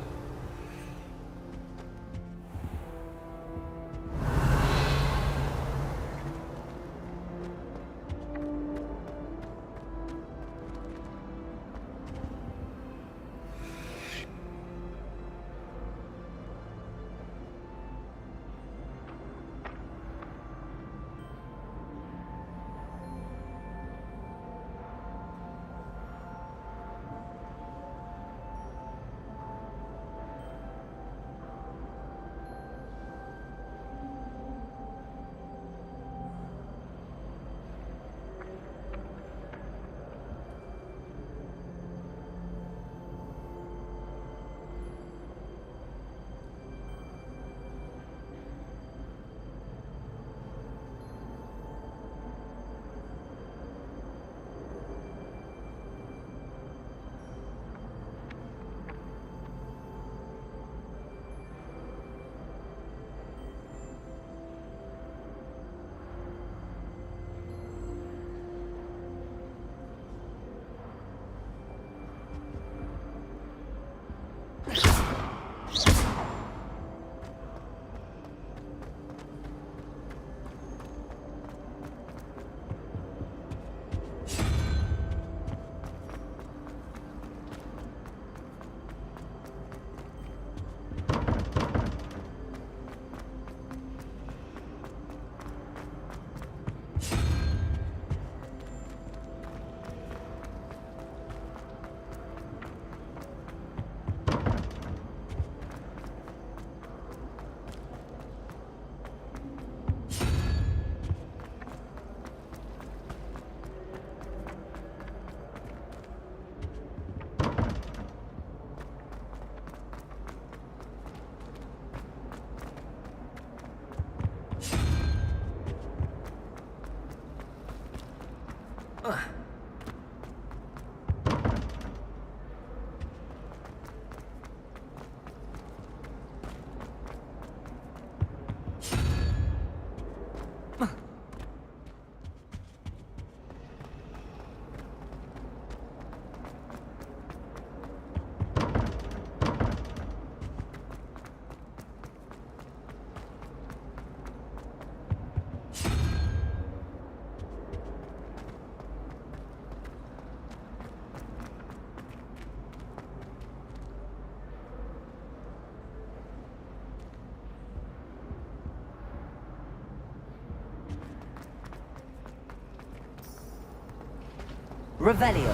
Revelio.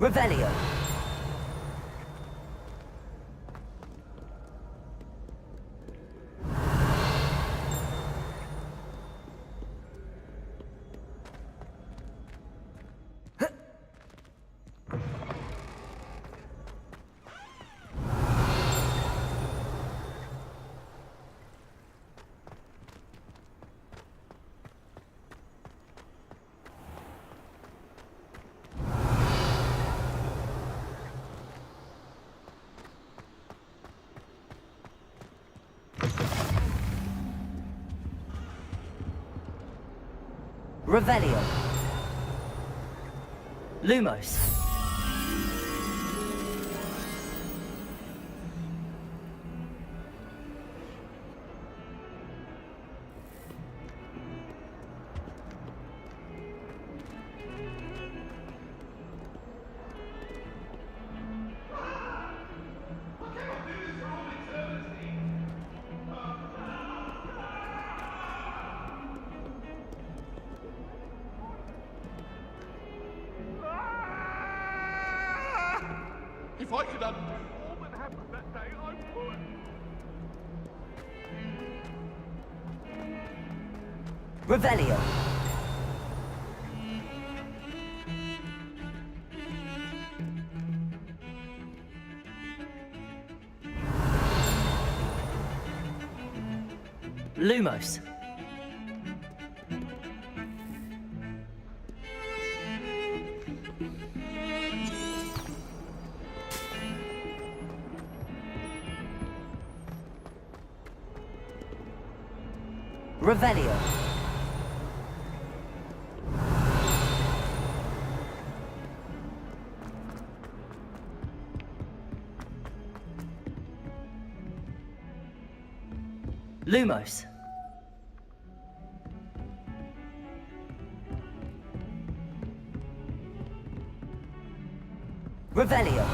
Revelio. Revelio. Lumos. If I could undo all that happened that day, I would. Revelio. Lumos. Revelio. Lumos. Revelio.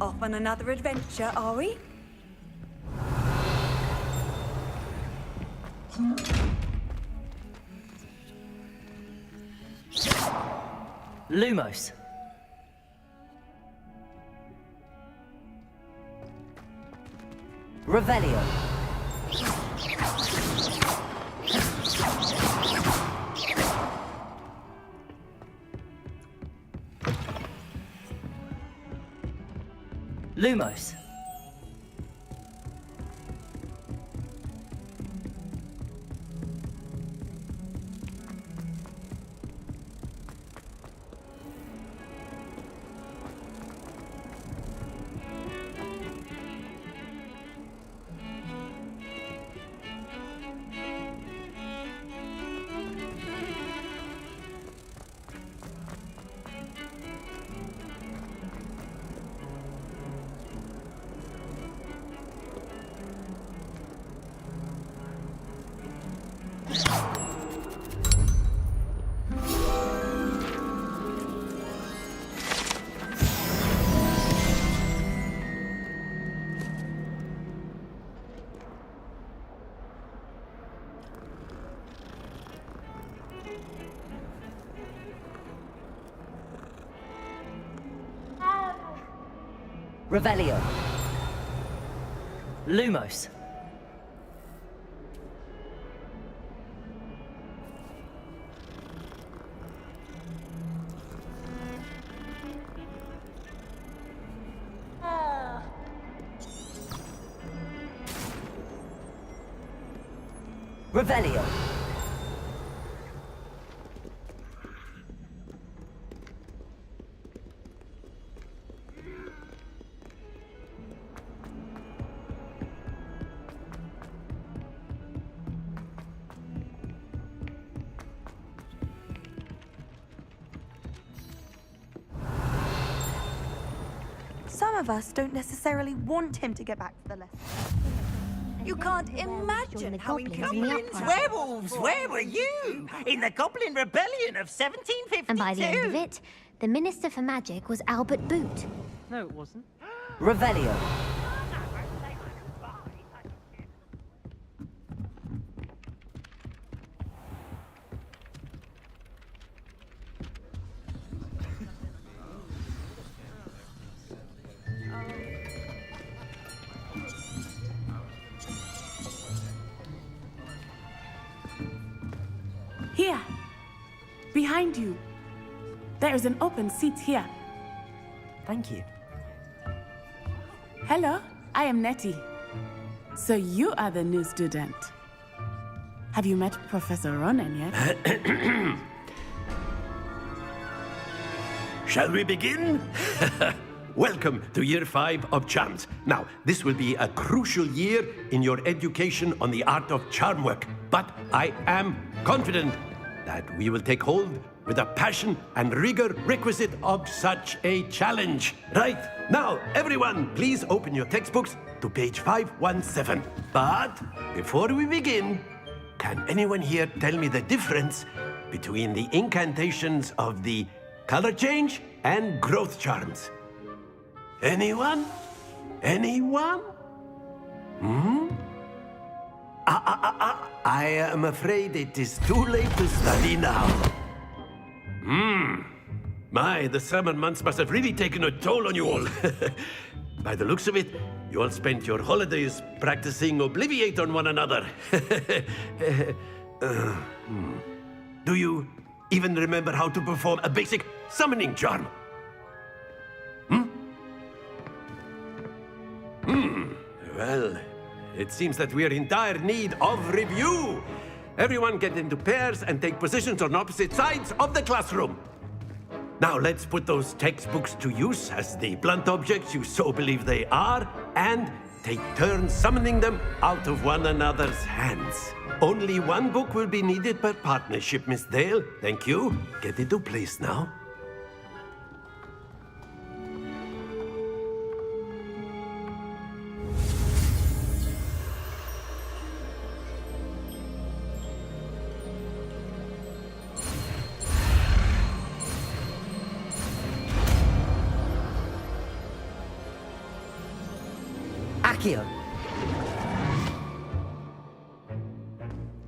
Off on another adventure, are we? Lumos. Revelio. Lumos. Revelio. Lumos. Revelio. Some of us don't necessarily want him to get back to the left. You can't imagine how inconvenient. Werewolves, where were you? In the Goblin Rebellion of 1752. And by the end of it, the Minister for Magic was Albert Boot. No, it wasn't. Revelio. Here. Behind you. There is an open seat here. Thank you. Hello, I am Nettie. So you are the new student. Have you met Professor Ronan yet? Shall we begin? Welcome to Year 5 of Charms. Now, this will be a crucial year in your education on the art of charm work, but I am confident that we will take hold with the passion and rigor requisite of such a challenge. Right, now, everyone, please open your textbooks to page 517. But before we begin, can anyone here tell me the difference between the incantations of the color change and growth charms? Anyone? Anyone? I am afraid it is too late to study now. My, the summer months must have really taken a toll on you all. By the looks of it, you all spent your holidays practicing Obliviate on one another. Do you even remember how to perform a basic summoning charm? Well, it seems that we are in dire need of review. Everyone get into pairs and take positions on opposite sides of the classroom. Now let's put those textbooks to use as the blunt objects you so believe they are, and take turns summoning them out of one another's hands. Only one book will be needed per partnership, Miss Dale. Thank you. Get into place now. Accio.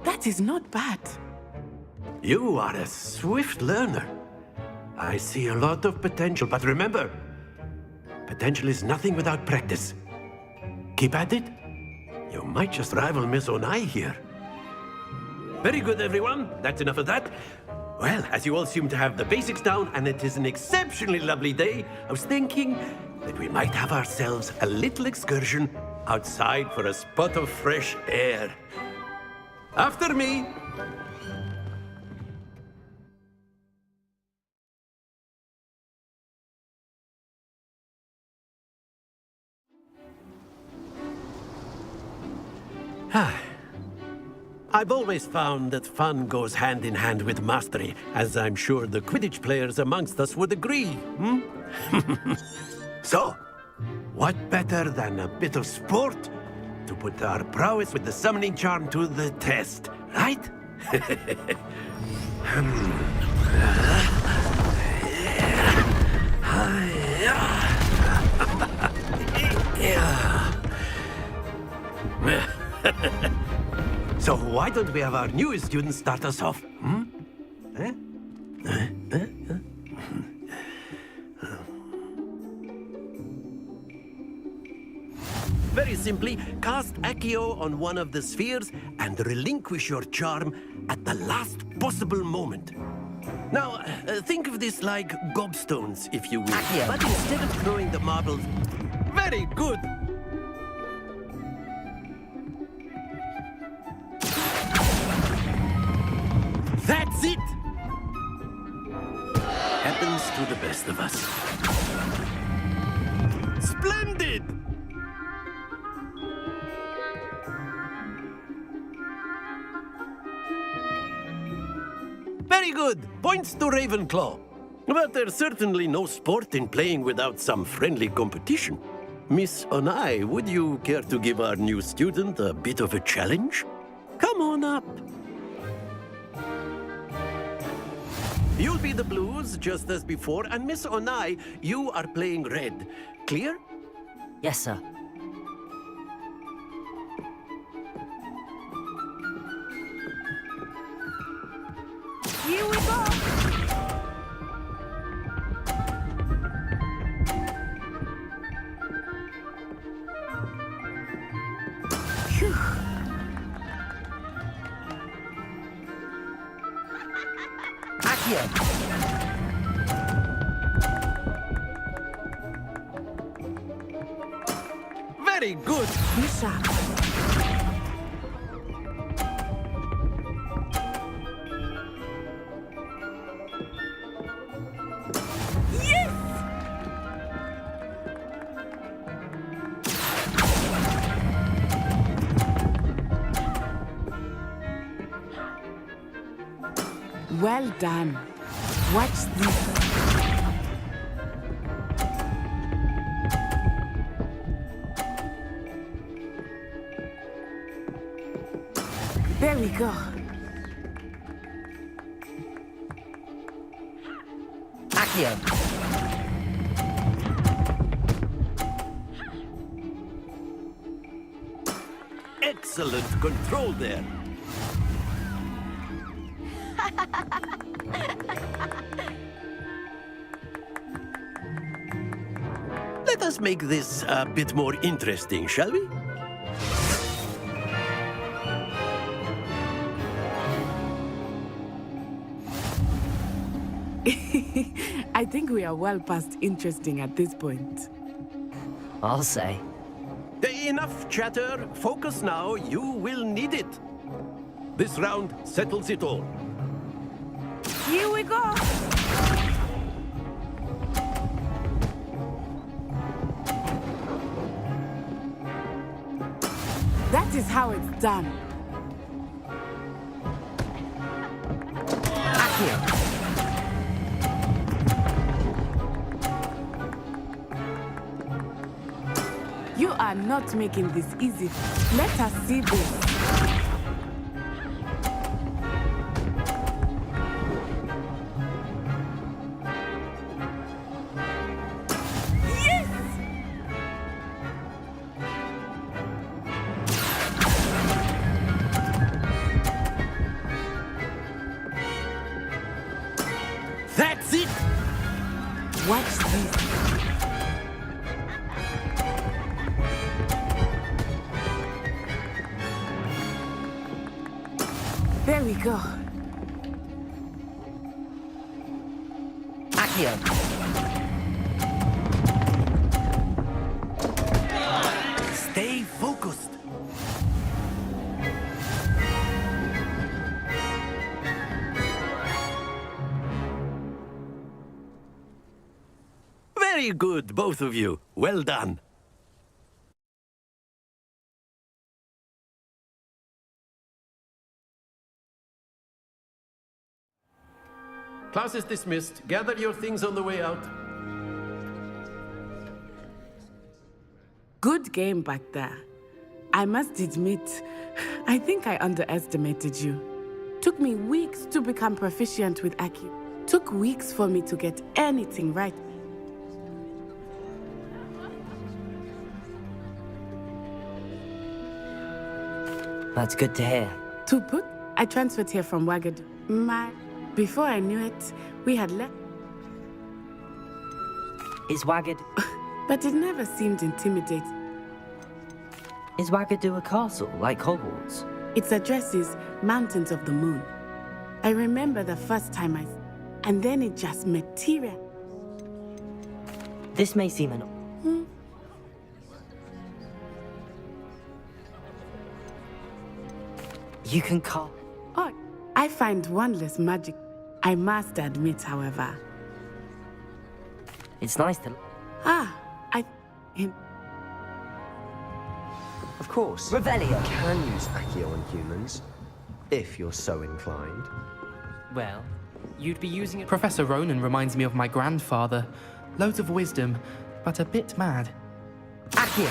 That is not bad. You are a swift learner. I see a lot of potential, but remember, potential is nothing without practice. Keep at it. You might just rival Miss Onai here. Very good, everyone. That's enough of that. Well, as you all seem to have the basics down, and it is an exceptionally lovely day, I was thinking that we might have ourselves a little excursion outside for a spot of fresh air. After me. I've always found that fun goes hand in hand with mastery, as I'm sure the Quidditch players amongst us would agree. So, what better than a bit of sport to put our prowess with the summoning charm to the test, right? So why don't we have our newest student start us off? Very simply, cast Accio on one of the spheres and relinquish your charm at the last possible moment. Now, think of this like gobstones, if you will. Accio. But instead of throwing the marbles... Very good! That's it! Happens to the best of us. Splendid! Very good. Points to Ravenclaw. But there's certainly no sport in playing without some friendly competition. Miss Onai, would you care to give our new student a bit of a challenge? Come on up. You'll be the blues, just as before, and Miss Onai, you are playing red. Clear? Yes, sir. Here we go! Very good. Misha. Yes! Well done. Watch this. There we go. Accio. Excellent control there. Let us make this a bit more interesting, shall we? I think we are well past interesting at this point. I'll say. Enough chatter. Focus now. You will need it. This round settles it all. Here we go! That is how it's done. Accio. You are not making this easy. Let us see this. Yes! That's it! Watch this. There we go. Accio. Stay focused. Very good, both of you. Well done. Class is dismissed. Gather your things on the way out. Good game back there. I must admit, I think I underestimated you. Took me weeks to become proficient with Aki. Took weeks for me to get anything right. That's good to hear. To put, I transferred here from Wagad. Before I knew it, we had left. Is Wagad... But it never seemed intimidating. Is Wagadu a castle, like Hogwarts? Its address is Mountains of the Moon. I remember the first time and then it just material. This may seem an... You can call... Oh, I find wondless magic. I must admit, however. It's nice to... Of course. Revelio. You can use Accio on humans, if you're so inclined. Well, You'd be using it. Professor Ronan reminds me of my grandfather. Loads of wisdom, but a bit mad. Accio!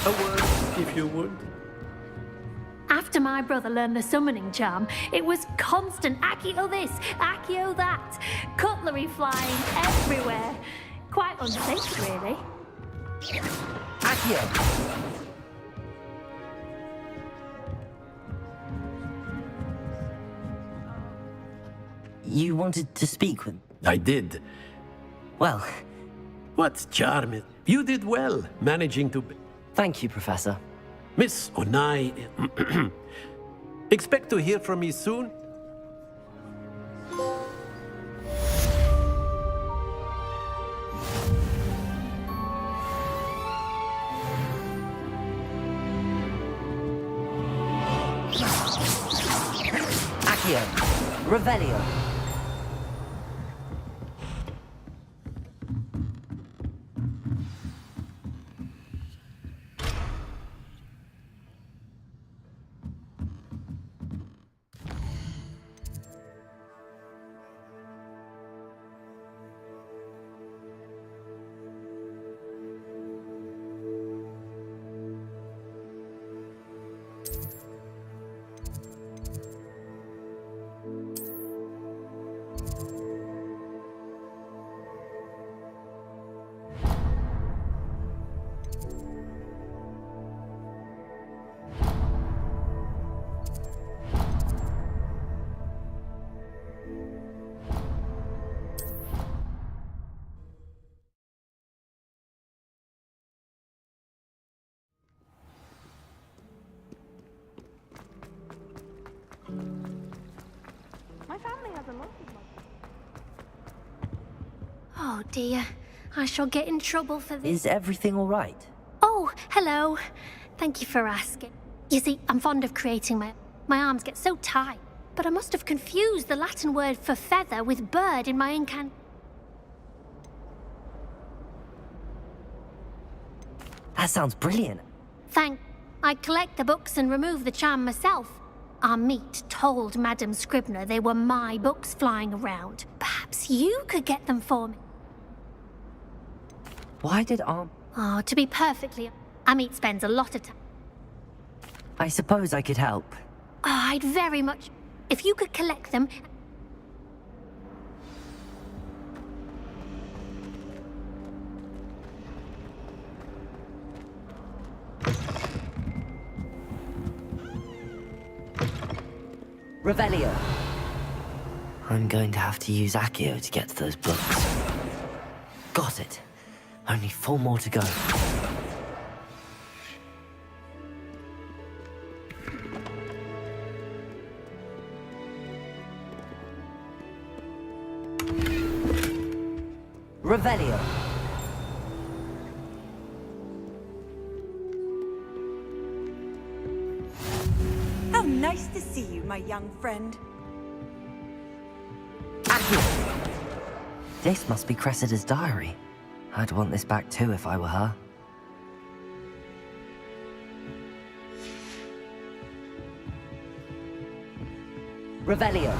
A word, if you would. After my brother learned the summoning charm, it was constant Accio this, Accio that. Cutlery flying everywhere. Quite unsafe, really. Accio! You wanted to speak with... I did. Well... What's charming? You did well, managing to... Thank you, Professor. Miss Onai... Expect to hear from me soon? Accio! Revelio! My family has a lot of money. Oh dear, I shall get in trouble for this. Is everything all right? Oh, hello. Thank you for asking. You see, I'm fond of creating my arms get so tight, but I must have confused the Latin word for feather with bird in my That sounds brilliant. I collect the books and remove the charm myself. Our meet told Madame Scribner they were my books flying around. Perhaps you could get them for me. Why did Aunt... Oh, to be perfectly... Amit spends a lot of time. I suppose I could help. Oh, I'd very much... If you could collect them... Revelio. I'm going to have to use Accio to get to those books. Got it. Only 4 more to go. Revelio. How nice to see you, my young friend. Accio. This must be Cressida's diary. I'd want this back too if I were her. Revelio.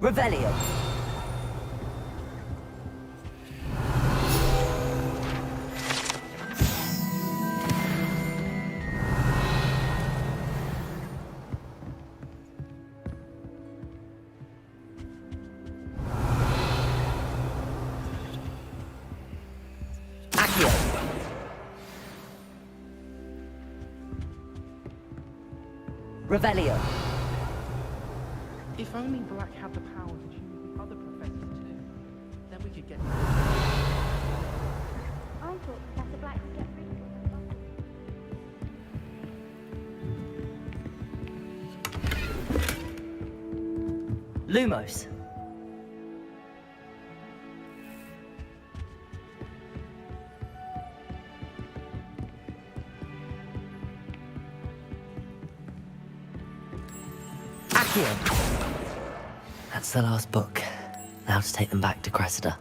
Revelio. Accio. Revelio. If only Black had the power to choose the other professors too, then we could get... I thought Professor Black would get rid of Lumos. That's the last book. Now to take them back to Cressida.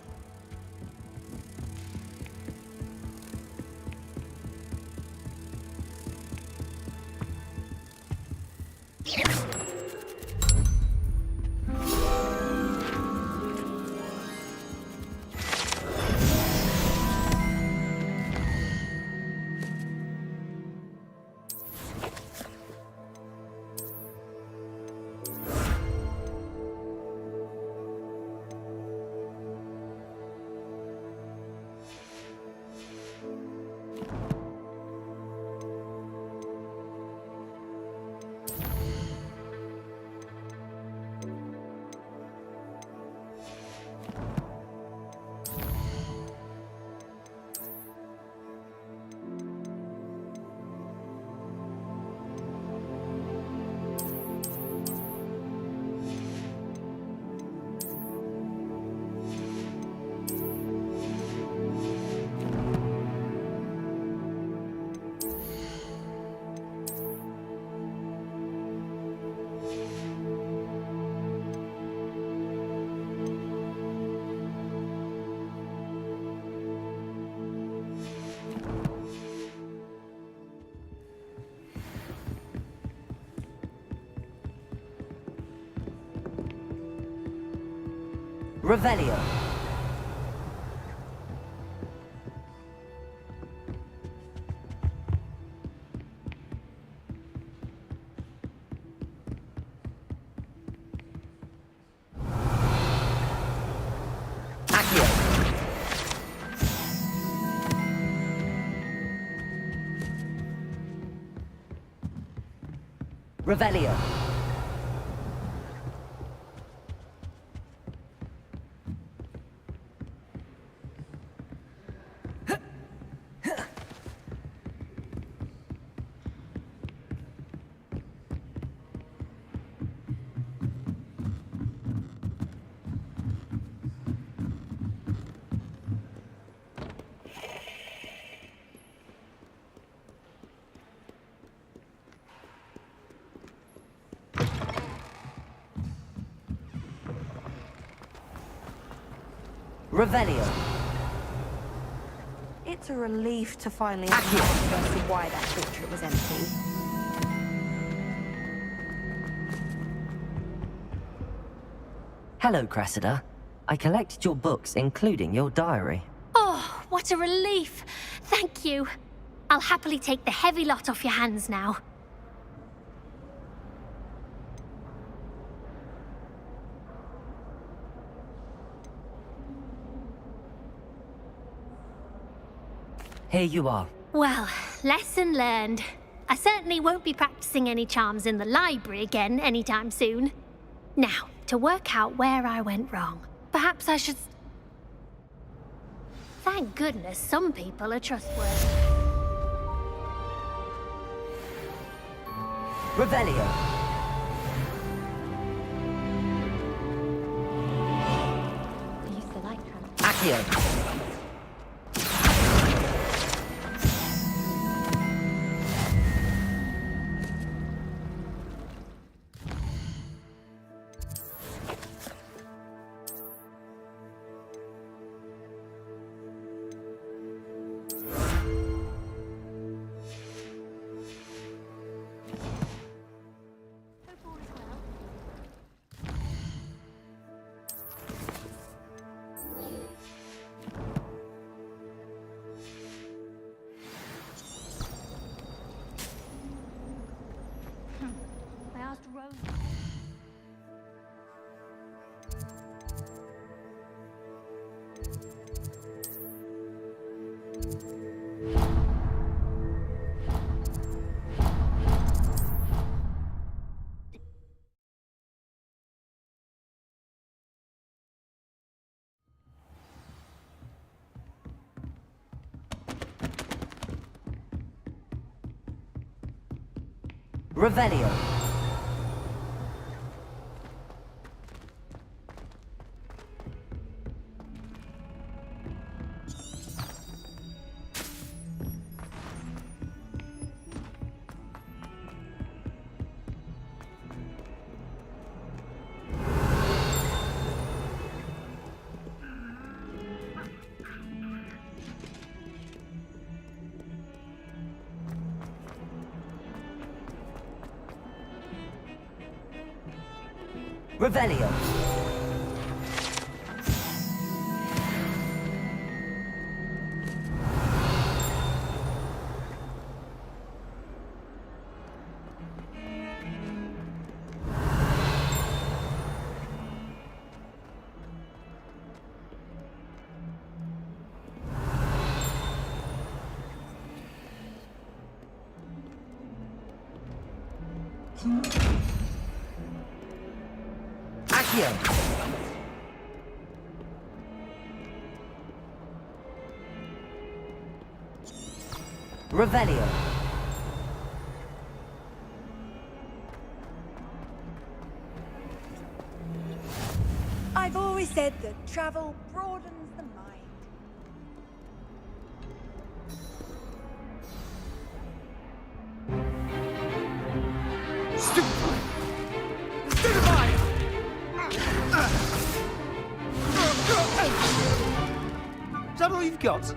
Revelio. Accio. Revelio. Revelio. It's a relief to finally understand as to why that portrait was empty. Hello, Cressida. I collected your books, including your diary. Oh, what a relief. Thank you. I'll happily take the heavy lot off your hands now. Here you are. Well, lesson learned. I certainly won't be practicing any charms in the library again anytime soon. Now, to work out where I went wrong. Perhaps I should... Thank goodness some people are trustworthy. Revelio. Use the light trap. Accio. Revelio. Revelio. Accio. Revelio. I've always said that travel broadens the mind. Is that all you've got?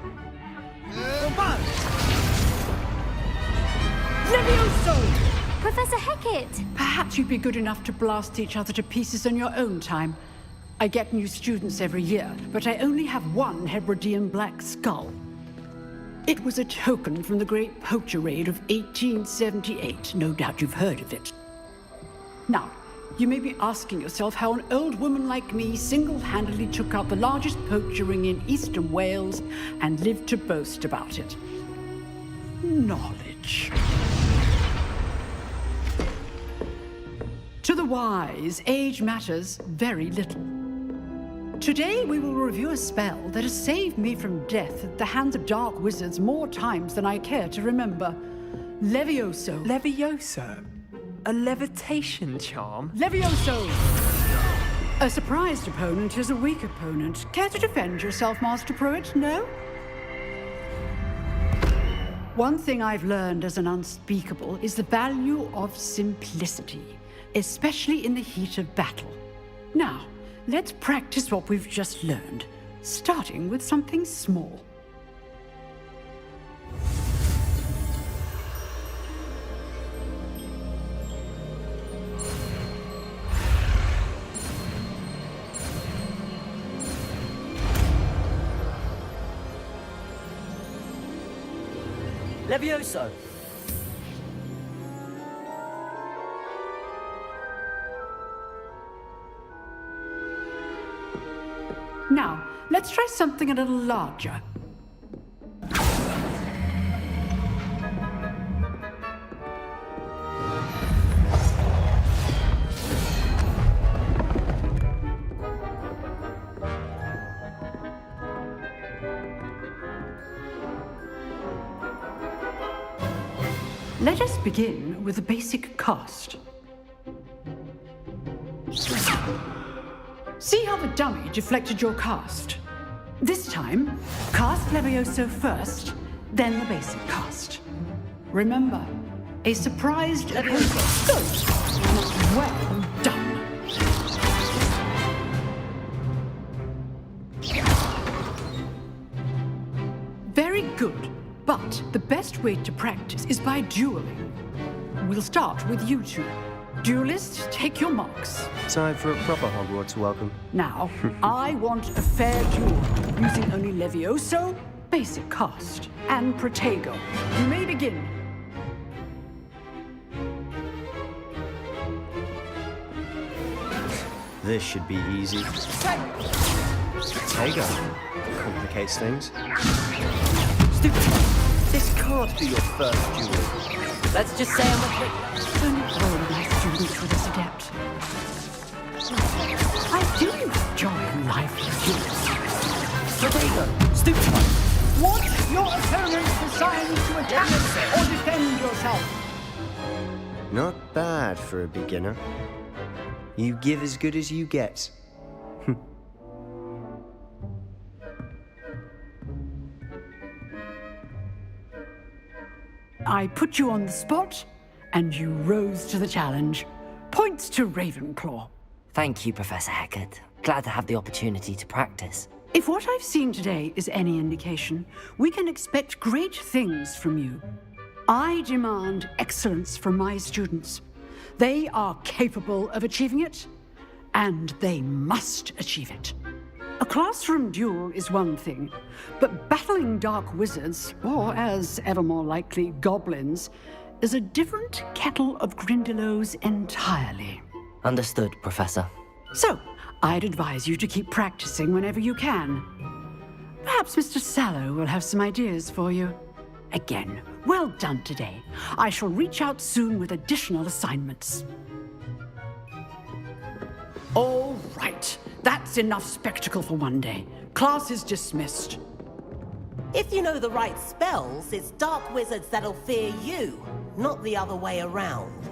Levioso! Professor Hecat! Perhaps you'd be good enough to blast each other to pieces on your own time. I get new students every year, but I only have one Hebridean black skull. It was a token from the Great Poacher Raid of 1878. No doubt you've heard of it. Now, you may be asking yourself how an old woman like me single-handedly took out the largest poacher ring in eastern Wales and lived to boast about it. Knowledge. To the wise, age matters very little. Today we will review a spell that has saved me from death at the hands of dark wizards more times than I care to remember. Levioso. Levioso? A levitation charm? Levioso! A surprised opponent is a weak opponent. Care to defend yourself, Master Pruitt? No? One thing I've learned as an unspeakable is the value of simplicity, especially in the heat of battle. Now, let's practice what we've just learned, starting with something small. Levioso. Now, let's try something a little larger. Let us begin with the basic cast. See how the dummy deflected your cast? This time, cast Levioso first, then the basic cast. Remember, a surprised opponent. Good. Well done. Very good, but the best way to practice is by dueling. We'll start with you two. Duelists, take your marks. Time for a proper Hogwarts welcome. Now, I want a fair duel, using only Levioso, basic cast, and Protego. You may begin. This should be easy. Protego. Complicates things. Stupid. This can't be your first duel. Let's just say I'm a quick... Only all my students with this adept. I do enjoy lively duels. Protego. Stupid. Want your opponent assigned to attack or defend yourself? Not bad for a beginner. You give as good as you get. I put you on the spot, and you rose to the challenge. Points to Ravenclaw. Thank you, Professor Hecat. Glad to have the opportunity to practice. If what I've seen today is any indication, we can expect great things from you. I demand excellence from my students. They are capable of achieving it, and they must achieve it. A classroom duel is one thing, but battling dark wizards, or as ever more likely, goblins, is a different kettle of Grindylows entirely. Understood, Professor. So, I'd advise you to keep practicing whenever you can. Perhaps Mr. Sallow will have some ideas for you. Again, well done today. I shall reach out soon with additional assignments. All right. That's enough spectacle for one day. Class is dismissed. If you know the right spells, it's dark wizards that'll fear you, not the other way around.